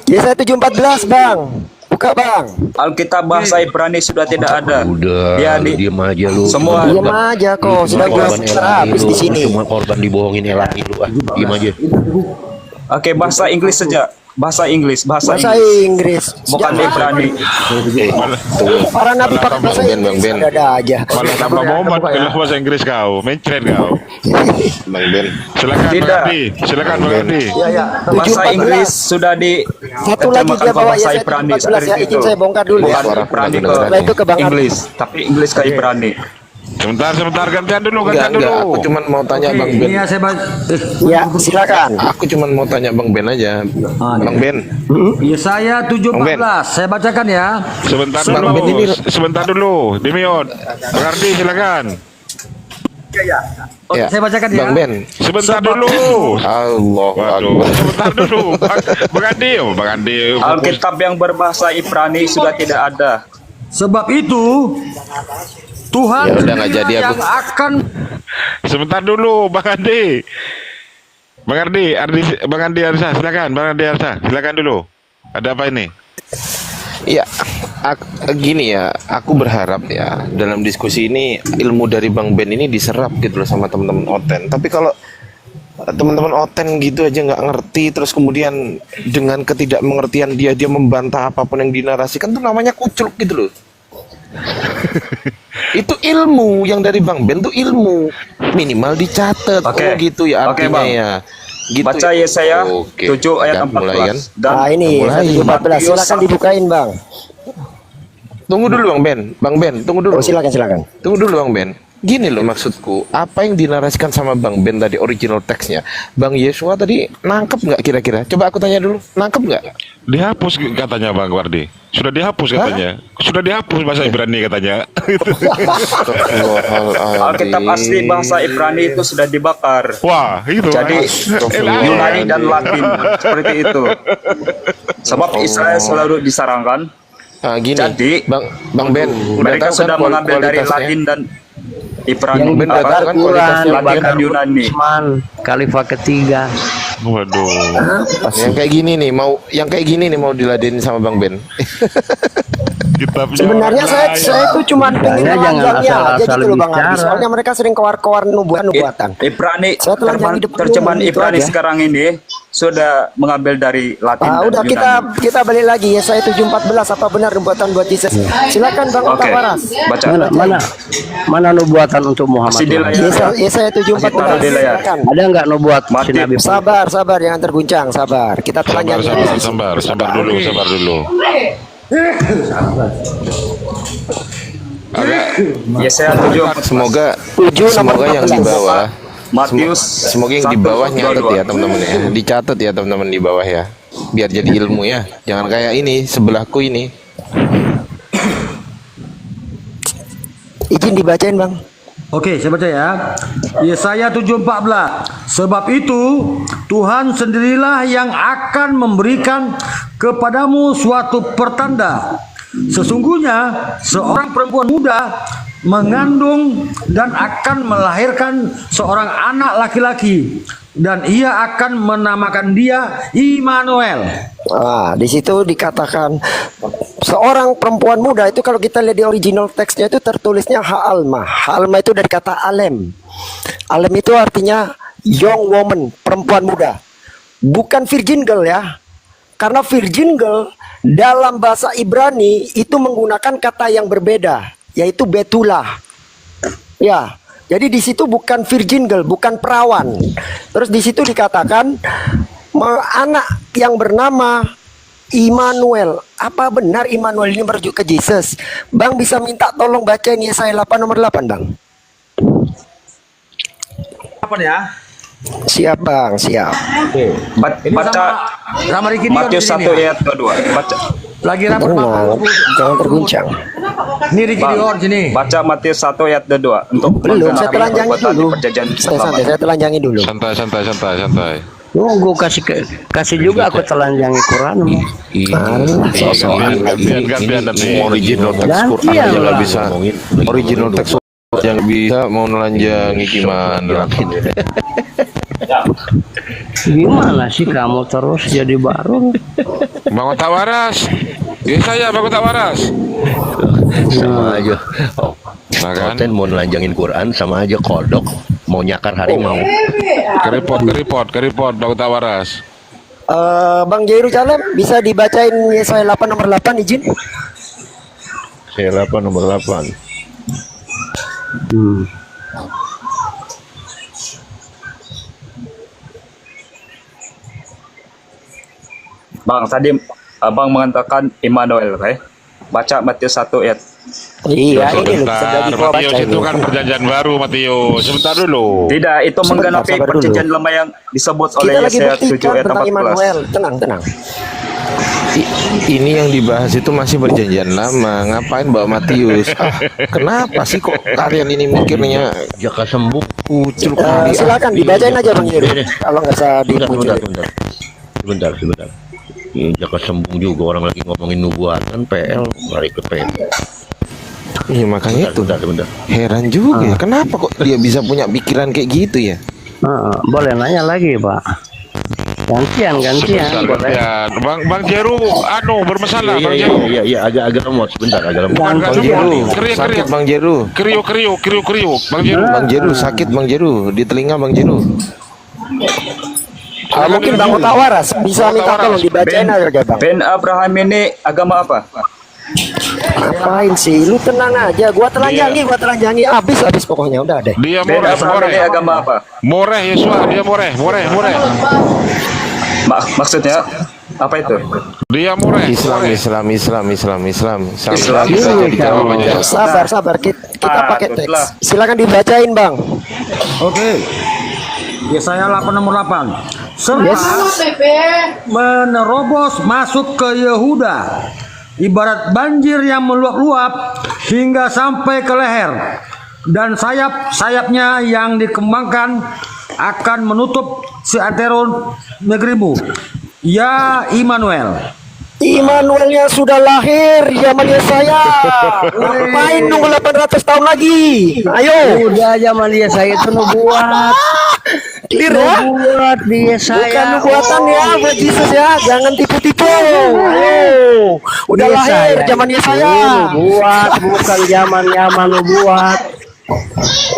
Yesaya 7:14 Bang. Buka Bang. Alkitab bahasa Ibrani sudah tidak ada. Udah, diam aja lu. Semua diam aja kok. Sudah gue habis di sini. Semua korban dibohongin Elahi lu. Diam aja. Oke, bahasa Inggris saja. Bahasa Inggris. Bukan Ibrani. Para nabi pakai bahasa Inggris. Ada aja. Malah tambah Muhammad bilang bahasa Inggris kau, mencret kau. Bang Ben. Silakan Bang Ardi. Silakan Bang Ardi. Ya. Bahasa Inggris sudah di satu lagi dia bawa bahasa ya, Ibrani. ya. Izin saya bongkar dulu ya. Bukan Ibrani itu ke Bang Inggris, tapi Inggris ke Ibrani. Sebentar, gantian dulu. Aku cuma mau tanya Bang Ben. Ini ya saya baca. Ya, silakan. Aku cuma mau tanya Bang Ben aja. Bang Ben. Yesaya 7:14. Saya bacakan ya. Sebentar dulu. Dimiot. Bang Ardi silakan. Oke, saya bacakan ya. Bang Ben. Sebentar dulu. Allah Waduh, sebentar dulu. Bang Andi. Alkitab yang berbahasa Ibrani sudah tidak ada. Sebab itu Tuhan Ya udah, nggak jadi yang aku. akan Sebentar dulu, Bang Andi. Bang Andi Arsa, silakan dulu. Ada apa ini? Ya, gini ya, aku berharap ya dalam diskusi ini ilmu dari Bang Ben ini diserap gitu loh sama teman-teman Oten. Tapi kalau teman-teman Oten gitu aja nggak ngerti, terus kemudian dengan ketidakmengertian dia membantah apapun yang dinarasikan, tuh namanya kucluk gitu loh. Itu ilmu yang dari Bang Ben tuh ilmu, minimal dicatat. Oke. Oh gitu ya Oke, artinya Bang. ya. Gitu Baca ya. Yesaya Oke. 7 ayat Udah, mulai kan? 14. Dan Nah, ini mulai. 14. Silakan dibukain, Bang. Tunggu dulu Bang Ben, tunggu dulu. Oh, silakan. Tunggu dulu Bang Ben. Gini loh maksudku, apa yang dinarasikan sama Bang Ben tadi original teksnya, Bang Yesua tadi nangkep nggak kira-kira? Coba aku tanya dulu, nangkep nggak? Dihapus katanya Bang Wardi. Sudah dihapus katanya. Sudah dihapus bahasa Ibrani katanya. Alkitab asli bahasa Ibrani itu sudah dibakar. Wah, itu. Jadi Yunani dan Latin seperti itu. Sebab Israel selalu disarankan. Gini, Jadi Bang Ben, mereka udah tahu sudah kan mengambil dari kualitasnya? Latin dan Ibrani. Yang benar Apa? kan Quran, kualitasnya Latin dan Yunani. Usman, Khalifah ketiga. Waduh. Yang kayak gini nih mau diladenin sama Bang Ben. Kitabnya Sebenarnya orang lain. saya itu cuma pengen Makanya jangan melanjangnya aja asal-asal gitu loh, Bang Ardi. bicara. Soalnya mereka sering keluar nubuatan. Ibrani Saya telanjangi depan terjemahan umum, gitu Ibrani aja. sekarang ini sudah mengambil dari Latin dan Udah Yunani. kita balik lagi ya, saya 7:14 apa benar nubuatan buat Yesus. Silakan Bang Oke, Tawaras. baca. Mana nubuatan untuk Muhammad? Masih di layar. Yesaya Masih taruh 7:14. di layar. Silakan. Ada nggak nubuat si Mati. Nabi? Sabar, jangan terguncang, sabar. Kita telanjangi. Sabar dulu. Yesaya 7:14. Semoga yang di bawah, Matius semoga yang di bawah 1, nyatet 22. ya teman-teman ya, dicatat ya teman-teman di bawah ya, biar jadi ilmu ya. Jangan kayak ini sebelahku ini. Izin dibacain, Bang. Oke, saya baca ya. Yesaya 7:14. Sebab itu Tuhan sendirilah yang akan memberikan kepadamu suatu pertanda. Sesungguhnya seorang perempuan muda mengandung dan akan melahirkan seorang anak laki-laki, dan ia akan menamakan dia Immanuel. Di situ dikatakan seorang perempuan muda itu, kalau kita lihat di original teksnya itu tertulisnya Ha'alma. Ha'alma itu dari kata alem. Alem itu artinya young woman, perempuan muda. Bukan virgin girl ya. Karena virgin girl dalam bahasa Ibrani itu menggunakan kata yang berbeda, yaitu betulah. Ya. Jadi di situ bukan virgin girl, bukan perawan. Terus di situ dikatakan anak yang bernama Immanuel. Apa benar Immanuel ini merujuk ke Yesus? Bang bisa minta tolong bacain Yesaya 8 nomor 8, Bang. Apa ya? Siap, Bang, siap. Baca Sama Riki Matius 1 ayat 22. Baca. Lagi rapat Tenang, jangan terguncang. Ini Riki Dior sini. Baca Matius 1 ayat 22 untuk Belum, saya telanjangi perbuatan dulu. di perjanjian Santai, saya telanjangi dulu. Santai. Gue kasih juga aku telanjangi Quran. Gantian nanti. Original teks Gantian Quran aja nggak lah. bisa. Original teks yang bisa mau nelanjangi gimana? Gimana sih kamu terus jadi baru? Bang Tawaras. Yesaya Bang Tawaras. Sama aja. Nah kan? Konten mau nelanjangin Quran sama aja kodok mau nyakar harimau. Keripot Bang Tawaras. Bang Yerusalem bisa dibacain Yesaya 8 nomor 8, izin. Saya 8 nomor 8. Bang, tadi Abang mengatakan Immanuel, okay? Baca Matius 1 ayat Iya, ini loh Sebentar, sedang gua baca Matius ini. itu kan perjanjian baru, Matius. Sebentar dulu. Tidak, itu menggenapi sabar dulu. perjanjian lama yang disebut oleh Kita lagi Yesaya 7 buktikan ayat tentang 14. Immanuel. Tenang. Ini yang dibahas itu masih perjanjian lama. Ngapain Mbak Matius? Kenapa sih kok kalian ini mikirnya Jaka sembuh. kucul kali? Silakan dibacain aja Bang Yeri. Kalau nggak usah dipuji. Sebentar. Ini Jaka sembung juga orang lagi ngomongin nubuatan PL balik ke PL. Iya makanya itu Sebentar. heran juga ya. Kenapa kok dia bisa punya pikiran kayak gitu ya? Boleh nanya lagi Pak? Gantian. Sebentar, Boleh. gantian. Bang Jeru, bermasalah, Bang Jeru. Iya, agak lemot. Sebentar, agak lemot. Bang Jeru, Kriuk. sakit Bang Jeru. Kriuk. Bang Jeru. Bang Jeru sakit Bang Jeru di telinga Bang Jeru. Mungkin Bang Ota Waras bisa minta tolong dibacain aja Bang. Ben Abraham ini agama apa? Ngapain sih? Lu tenang aja. Gua telanjangi. Habis pokoknya udah deh. Dia Ben moreh. Abraham ini agama apa? Moreh Yesua, dia moreh. Maksudnya apa itu? Dia moreh. Islam. Sabar. Kita pakai teks. Itulah. Silakan dibacain Bang. Oke. Yesaya 8 nomor 8. Serta menerobos masuk ke Yehuda, ibarat banjir yang meluap-luap hingga sampai ke leher, dan sayap-sayapnya yang dikembangkan akan menutup seantero negerimu. Ya Immanuel. Immanuelnya sudah lahir zaman Yesaya. Ngapain nunggu 800 tahun lagi? Ayo. Udah zaman Yesaya itu nubuat. Clear ya? Nubuat di Yesaya. Bukan nubuatan ya, buat Yesus ya. Jangan tipu-tipu. Ayo. Udah lahir zaman Yesaya. Nubuat, bukan zaman nubuat.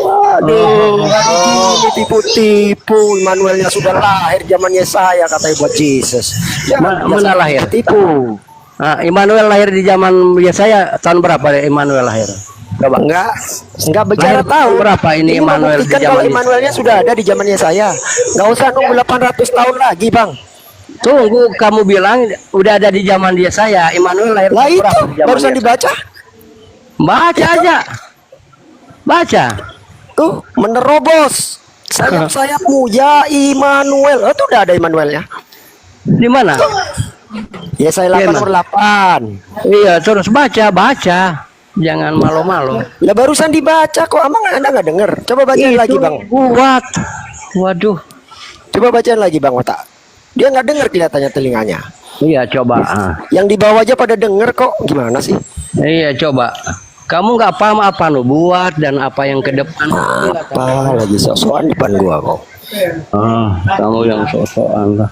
Waduh, ini tipu-tipu. Immanuelnya sudah lahir zaman Yesaya katanya buat Yesus. Mana lahir? Tipu. Nah, Immanuel lahir di zaman Yesaya tahun berapa Immanuel lahir? Coba. Enggak bicara Lahir tahun berapa ini Immanuel di membuktikan zaman kalau Immanuelnya sudah ada di zaman Yesaya. Enggak usah nunggu 800 tahun lagi, Bang. Tunggu, kamu bilang udah ada di zaman Yesaya. Immanuel lahir Lah itu berapa di zaman barusan Yesaya? dibaca. Baca aja. Baca. Tuh, menerobos sayap-sayapmu ya Immanuel. Oh, itu udah ada Immanuelnya. Di mana? Yesaya 8 nomor 8. Iya, terus baca. Jangan malu-malu. Lah barusan dibaca kok, emang Anda nggak dengar? Coba bacain lagi, Bang. Buat. Waduh. Coba bacain lagi, Bang Otak. Dia nggak dengar kelihatannya telinganya. Iya, coba. Yang di bawah aja pada denger kok. Gimana sih? Iya, coba. Kamu nggak paham apa nubuat dan apa yang ke depan? Apa lagi sok-sokan depan gua kok. Kamu yang sok-sokan lah.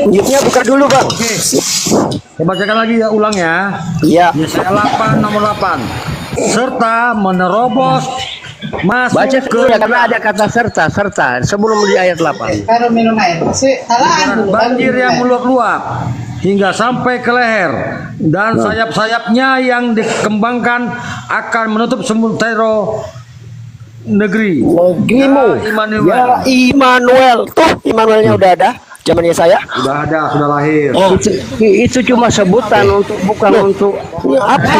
Mute-nya buka dulu, Bang. Saya bacakan lagi ya, ulang ya. Iya. Yesaya 8 nomor 8. Serta menerobos masuk Baca ke dulu ya, karena ada kata serta sebelum di ayat 8. Baru minum air. Salah banjir yang meluap-luap hingga sampai ke leher, dan sayap-sayapnya yang dikembangkan akan menutup sementero negerimu. Ya Immanuel. Tuh Immanuelnya udah ada. Zaman Yesaya. Sudah ada, sudah lahir. Itu cuma sebutan bukan untuk Apa?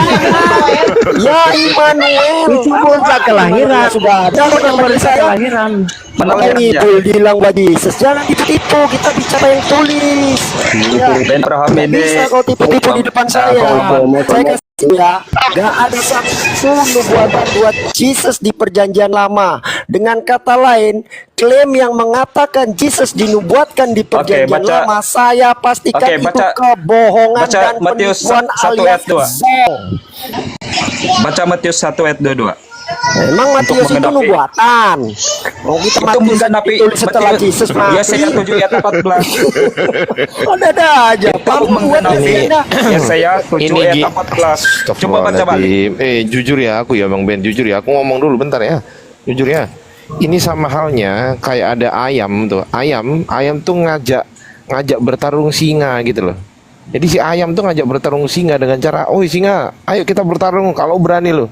Ya Immanuel. itu bukan kelahiran. Sudah ada Bukan zaman Yesaya. kelahiran. Ngibul bilang buat Yesus. Jangan tipu-tipu, kita bicara yang tulis. Ya, Ben Abraham nggak ini bisa kau tipu-tipu di depan saya. Saya kasih ya, gak ada satu nubuatan buat Yesus di perjanjian lama. Dengan kata lain, klaim yang mengatakan Yesus dinubuatkan di perjanjian baca. lama, saya pastikan Oke, baca. itu kebohongan Baca dan Matius penipuan 1 alias ayat 2. bohong. Baca Matius 1 ayat 22. Emang Matius itu menggenapi. nubuatan. Oh, kita Itu Matius menggenapi ditulis setelah Yesus mati. Yesaya 7 ayat 14. Ada aja. Kamu buat Yesaya 7 ayat 14. Coba baca balik. Jujur ya aku ya Bang Ben, jujur ya. Aku ngomong dulu bentar ya. Jujur ya. Ini sama halnya kayak ada ayam tuh. Ayam tuh ngajak bertarung singa gitu loh. Jadi si ayam tuh ngajak bertarung singa dengan cara, "Oh, singa, ayo kita bertarung kalau berani lo."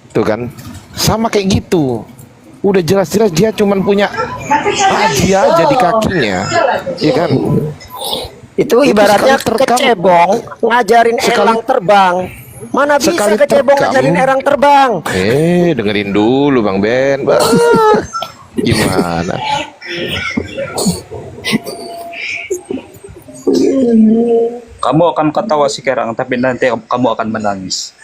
Tuh kan. Sama kayak gitu. Udah jelas-jelas dia cuman punya aji aja di kakinya. Iya kan? Itu ibaratnya kecebong ngajarin elang terbang. Mana bisa Sekali kecebong terekam. ngajarin elang terbang? Dengerin dulu Bang Ben. Gimana? Kamu akan ketawa sekarang, tapi nanti kamu akan menangis.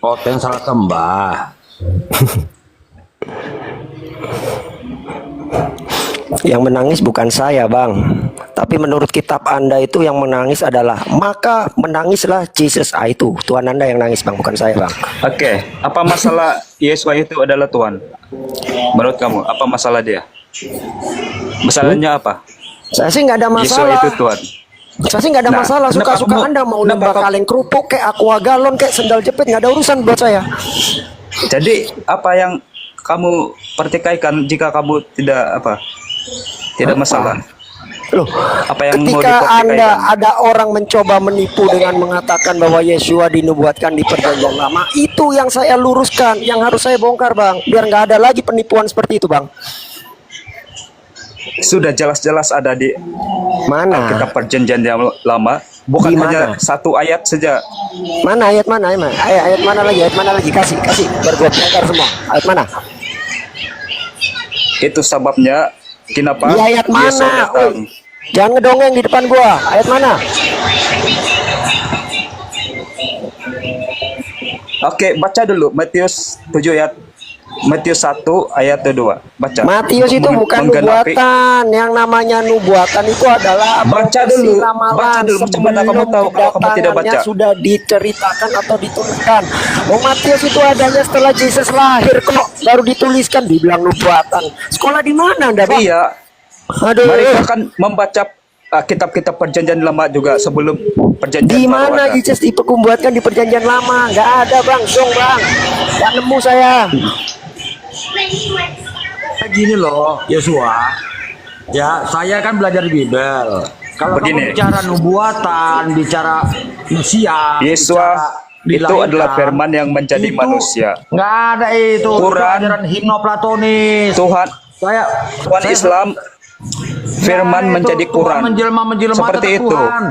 Oten salah tembah. Yang menangis bukan saya, Bang. Tapi menurut kitab Anda itu yang menangis adalah, maka menangislah Yesus. Itu Tuhan Anda yang nangis, Bang, bukan saya, Bang. Oke, apa masalah Yesus itu adalah Tuhan? Menurut kamu, apa masalah dia? Masalahnya apa? Saya sih nggak ada Yesus masalah. itu Tuhan. Saya sih nggak ada Nah, masalah. kenapa Suka-suka kamu- Anda mau kenapa limbah kamu- kaleng kerupuk, kayak aqua galon, kayak sendal jepit, nggak ada urusan buat saya. Jadi apa yang kamu pertikaikan jika kamu tidak masalah? Loh, Apa yang mau ketika dipertikaikan? Anda ada orang mencoba menipu dengan mengatakan bahwa Yesua dinubuatkan di perjanjian lama, itu yang saya luruskan, yang harus saya bongkar, Bang, biar nggak ada lagi penipuan seperti itu, Bang. Sudah jelas-jelas ada di Mana? kitab perjanjian yang lama, bukan Di hanya mana? satu ayat saja. Mana ayat mana? Ayat mana lagi? Ayat mana lagi? Kasih, biar gua bongkar semua. Ayat mana? Itu sebabnya kenapa Di ayat Yesus mana? datang. Oi, jangan ngedongeng di depan gua. Ayat mana? Oke, baca dulu Matius 7 ayat Matius 1 ayat 2. Baca. Matius itu bukan Menggenapi- nubuatan. Yang namanya nubuatan itu adalah Baca profesi dulu. ramalan Baca dulu. Macam mana kamu sebelum tahu kalau kamu tidak baca? kedatangannya sudah diceritakan atau dituliskan. Matius itu adanya setelah Yesus lahir kok, baru dituliskan, dibilang nubuatan. Sekolah di mana Anda, Bang? Iya. Aduh. Mereka kan membaca kitab-kitab perjanjian lama juga sebelum perjanjian Di baru mana ada. Yesus diperkumbuatkan di perjanjian lama? Nggak ada, Bang. Dong, Bang. Nggak nemu saya. Gini loh, Yesua. Ya, saya kan belajar di Bible. Kalau Begini. kamu bicara nubuatan, bicara Mesias, Yesus bicara itu dilahirkan, adalah firman yang menjadi itu manusia. nggak ada itu. Itu Quran. ajaran hipnoplatonis. Tuhan Saya Islam firman Nah, itu menjadi Tuhan Quran. menjelma Seperti tetap itu. Tuhan.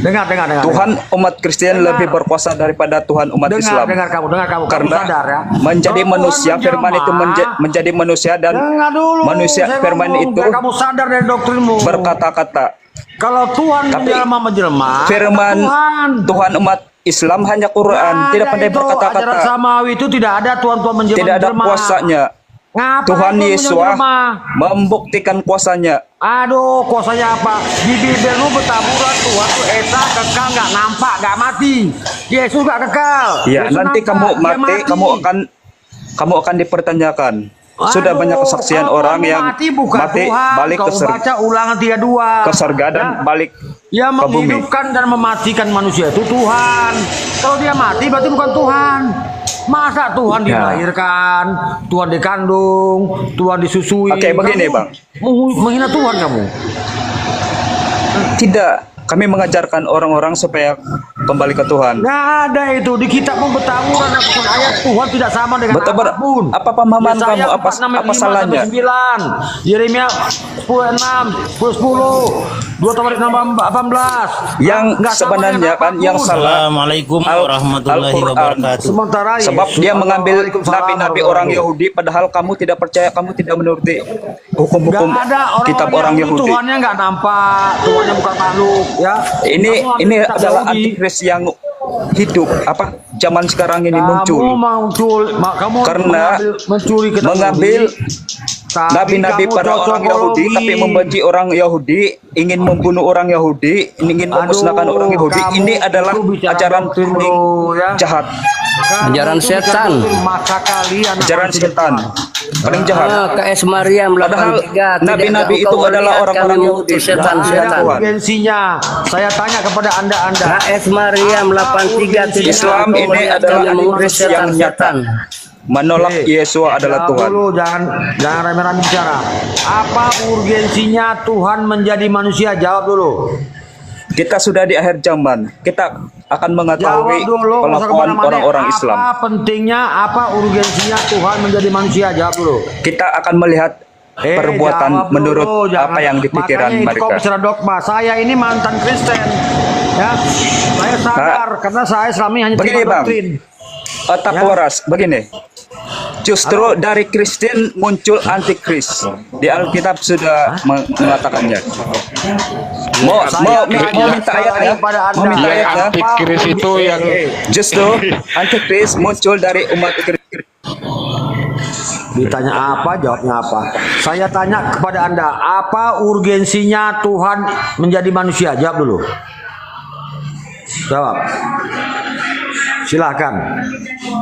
Dengar. Tuhan umat Kristen Dengar. lebih berkuasa daripada Tuhan umat Islam. Dengar kamu. Kamu Karena sadar ya. menjadi Kalau manusia, Tuhan firman itu menjelma, menjadi manusia dan dengar dulu, manusia saya firman ngomong, itu biar kamu sadar dari doktrinmu. berkata-kata. Kalau Tuhan Tapi menjelma, firman Tuhan umat Islam hanya Quran, tidak pandai Ajaran berkata-kata. samawi itu tidak ada Tuhan menjelma. Tidak ada kuasanya. Ngapain Tuhan Tuhan Yesus menjelma? membuktikan kuasanya. Aduh, kuasanya apa? Di Bibelmu bertaburan Tuhan tuh esa kekal, nggak nampak, nggak mati. Yesus nggak kekal. Ya, Yesus nanti nampak, kamu dia mati, kamu akan dipertanyakan. Sudah Aduh, banyak kesaksian kalau orang kamu yang mati, bukan mati Tuhan. balik Kau ke surga, baca Ulangan 32. ke surga dan balik Ya, ke bumi. menghidupkan dan mematikan manusia itu Tuhan. Kalau dia mati berarti bukan Tuhan. Masa Tuhan Ya. dilahirkan, Tuhan dikandung, Tuhan disusui. Oke, begini, Kamu Bang. menghina Tuhan kamu. Tidak, kami mengajarkan orang-orang supaya kembali ke Tuhan. Nggak ada itu di kitabmu bertaburan ratusan ayat. Tuhan tidak sama dengan apapun. Apa pemahaman Yesaya kamu? Apa 4, ayat 5 salahnya? sampai 9. Yeremia 10:6, 10:10, 2 Tawarik 18. Yang Nggak sama sebenarnya dengan kan yang apapun. salah Assalamualaikum warahmatullahi Al-Quran. wabarakatuh. Sementara Sebab Yesus, dia mengambil Waalaikumsalam nabi-nabi warahmatullahi orang Yahudi, padahal kamu tidak percaya, kamu tidak menuruti hukum-hukum Nggak ada kitab orang Yahudi. Tuhannya nggak nampak, Tuhannya bukan makhluk, ya. Ini Kamu ambil kitab adalah Yahudi. antikris yang hidup. Apa zaman sekarang ini muncul? Kamu Karena mencuri kitab mengambil Yahudi, tapi nabi-nabi kamu pada orang Yahudi, cocokologi. tapi membenci orang Yahudi, ingin membunuh orang Yahudi, ingin memusnahkan orang Yahudi. kamu Ini adalah itu bicara ajaran doktrin paling lu, ya. jahat, Kamu Ajaran itu bicara setan. doktrin, maka kalian ajaran akan setan, paling jahat. KS Maryam Padahal 83 nabi-nabi tidak itu engkau adalah melihat orang-orang kami Yahudi. mengutus setan-setan. ada Tuhan. urgensinya. Saya tanya kepada anda. KS Maryam 83 tidak Islam engkau ini melihat adalah kami mengutus antikris yang nyata. setan-setan. Menolak Yesus adalah Tuhan. Dulu, jangan rame-rame bicara. Apa urgensinya Tuhan menjadi manusia? Jawab dulu. Kita sudah di akhir zaman. Kita akan mengetahui Jawab dulu. Masa kelakuan kemana-mana. orang-orang Islam. Apa pentingnya? Apa urgensinya Tuhan menjadi manusia? Jawab dulu. Kita akan melihat perbuatan jawab menurut dulu, jangan. apa yang dipikiran Makanya itu mereka. kok bicara dogma. Saya ini mantan Kristen, ya. Saya sadar karena saya selama ini hanya Begini, terima Bang. doktrin. Otak Ya. waras, begini. Justru dari Kristen muncul antikris. Di Alkitab sudah mengatakannya. Mau minta ayat ya? Mau minta ayat ya? Antikris itu yang Justru antikris muncul dari umat Kristen. Ditanya apa, jawabnya apa. Saya tanya kepada Anda, apa urgensinya Tuhan menjadi manusia? Jawab dulu. Jawab. Silahkan.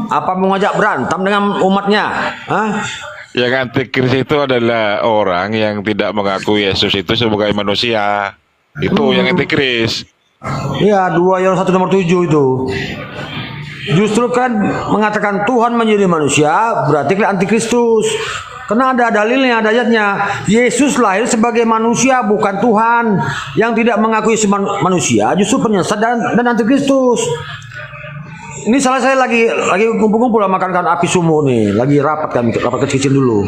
Apa mau ngajak berantem dengan umatnya? Hah? yang antikris itu adalah orang yang tidak mengaku Yesus itu sebagai manusia. Itu yang antikris. Iya, 2 Yohanes 1 nomor 7 itu. Justru kan mengatakan Tuhan menjadi manusia, berarti kan antikristus. Karena ada dalilnya, ada ayatnya. Yesus lahir sebagai manusia, bukan Tuhan. Yang tidak mengakui manusia justru penyesat dan antikristus. Ini salah saya lagi kumpul-kumpul makan api sumo nih, lagi rapat kecil dulu.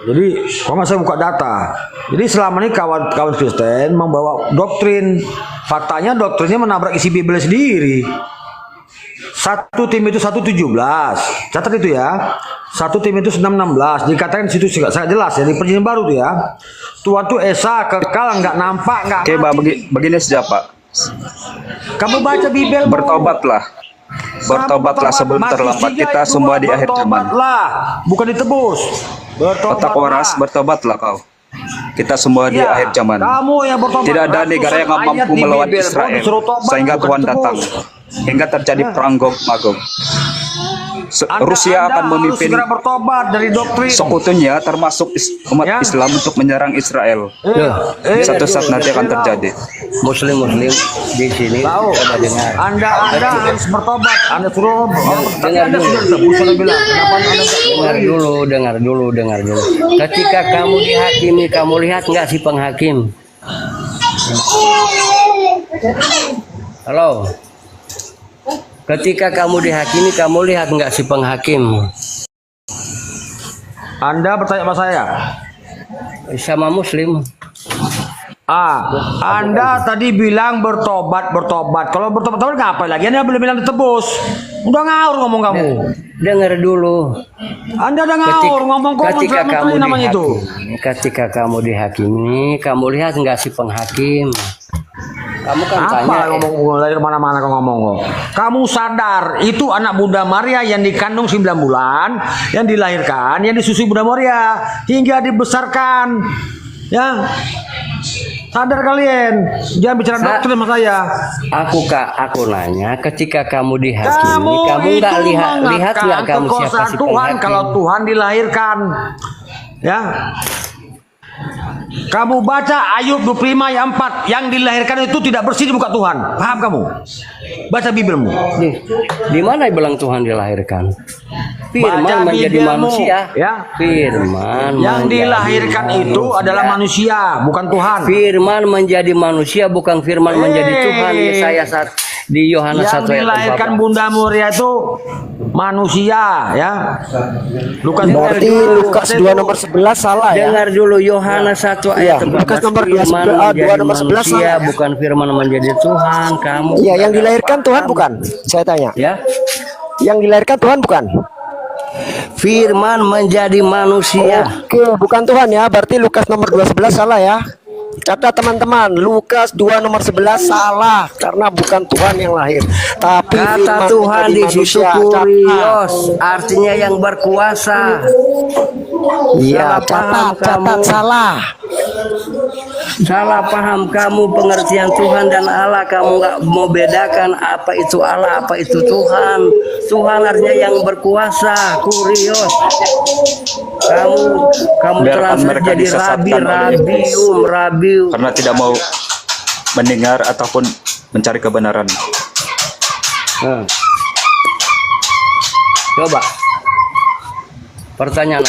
Jadi kalau saya buka data, jadi selama ini kawan-kawan Kristen membawa doktrin, faktanya doktrinnya menabrak isi Bible sendiri. 1 Timotius 1:17, catat itu ya. 1 Timotius 6:16 dikatakan di situ sangat jelas ya, di Perjanjian Baru tuh ya. Tuhan tuh esa, kekal, nggak nampak, nggak. Oke, begini saja Pak. Kamu baca Bible, Bertobatlah sebelum terlambat. Kita semua di akhir zaman. Bertobatlah, bukan ditebus. Otak waras, bertobatlah kau. Kita semua di Iya, akhir zaman. kamu yang bertobat. Tidak ada negara yang Ratusan mampu ayat di melawan Bible, Israel disuruh tobat, sehingga bukan Tuhan ditebus. datang hingga terjadi perang Gog Magog. Rusia akan memimpin segera bertobat dari doktrin. sekutunya termasuk umat Islam untuk menyerang Israel. Satu saat nanti akan terjadi. Muslim di sini Tahu. coba dengar. Anda harus bertobat. Anda suruh tapi dengar Anda dulu. sudah ditebus, Anda bilang. Kenapa Anda dengar dulu. Ketika kamu dihakimi, kamu lihat nggak si penghakim? Halo. Ketika kamu dihakimi, kamu lihat nggak si penghakim? Anda bertanya sama saya? Sama Muslim. Anda tadi bilang bertobat. Kalau bertobat ngapain lagi? Anda belum bilang ditebus. Udah ngawur ngomong kamu. Dengar dulu. Anda udah ngawur ngomong namanya itu. Ketika kamu dihakimi, kamu lihat nggak si penghakim? Kamu kan tanya ngomong dari mana-mana kau ngomong kok. Kamu sadar itu anak Bunda Maria yang dikandung 9 bulan, yang dilahirkan, yang disusui Bunda Maria hingga dibesarkan. Ya. Sadar kalian, jangan bicara doktrin sama saya. Aku nanya, ketika kamu dihakimi, kamu nggak lihat nggak kamu siapa si Tuhan penghakim? kalau Tuhan dilahirkan, ya. Kamu baca Ayub 25 ayat 4, yang dilahirkan itu tidak bersih di muka Tuhan. Paham kamu? Baca Bibelmu. Di mana bilang Tuhan dilahirkan? Firman Baca menjadi Bibelmu, manusia. ya. Firman Yang menjadi dilahirkan itu manusia. adalah manusia, bukan Tuhan. Firman menjadi manusia, bukan firman menjadi Tuhan. Yesaya di Yohanes 1 Yang ayat dilahirkan 4. Bunda Maria itu manusia, ya. Berarti Lukas 2 nomor 11 salah ya. Dengar dulu Yohanes 1 ayat 14. Lukas nomor 2 Firman menjadi nomor 11 manusia, salah. bukan firman menjadi Tuhan. Kamu Iya, yang dilahirkan Tuhan bukan? Saya tanya. ya. Yang dilahirkan Tuhan bukan? Firman menjadi manusia. Oke, bukan Tuhan ya. Berarti Lukas nomor 2:11 salah ya. Catat teman-teman, Lukas 2 nomor 11 salah karena bukan Tuhan yang lahir, tapi Kata firman Tuhan menjadi di manusia. situ Catat. kurios, artinya yang berkuasa. Iya, Salah paham catat kamu. Salah paham kamu pengertian Tuhan dan Allah. Kamu nggak mau bedakan apa itu Allah, apa itu Tuhan. Tuhan artinya yang berkuasa, kurios. Kamu telah Biarkan mereka jadi disesatkan oleh iblis. rabiu. Karena tidak mau mendengar ataupun mencari kebenaran. Coba pertanyaan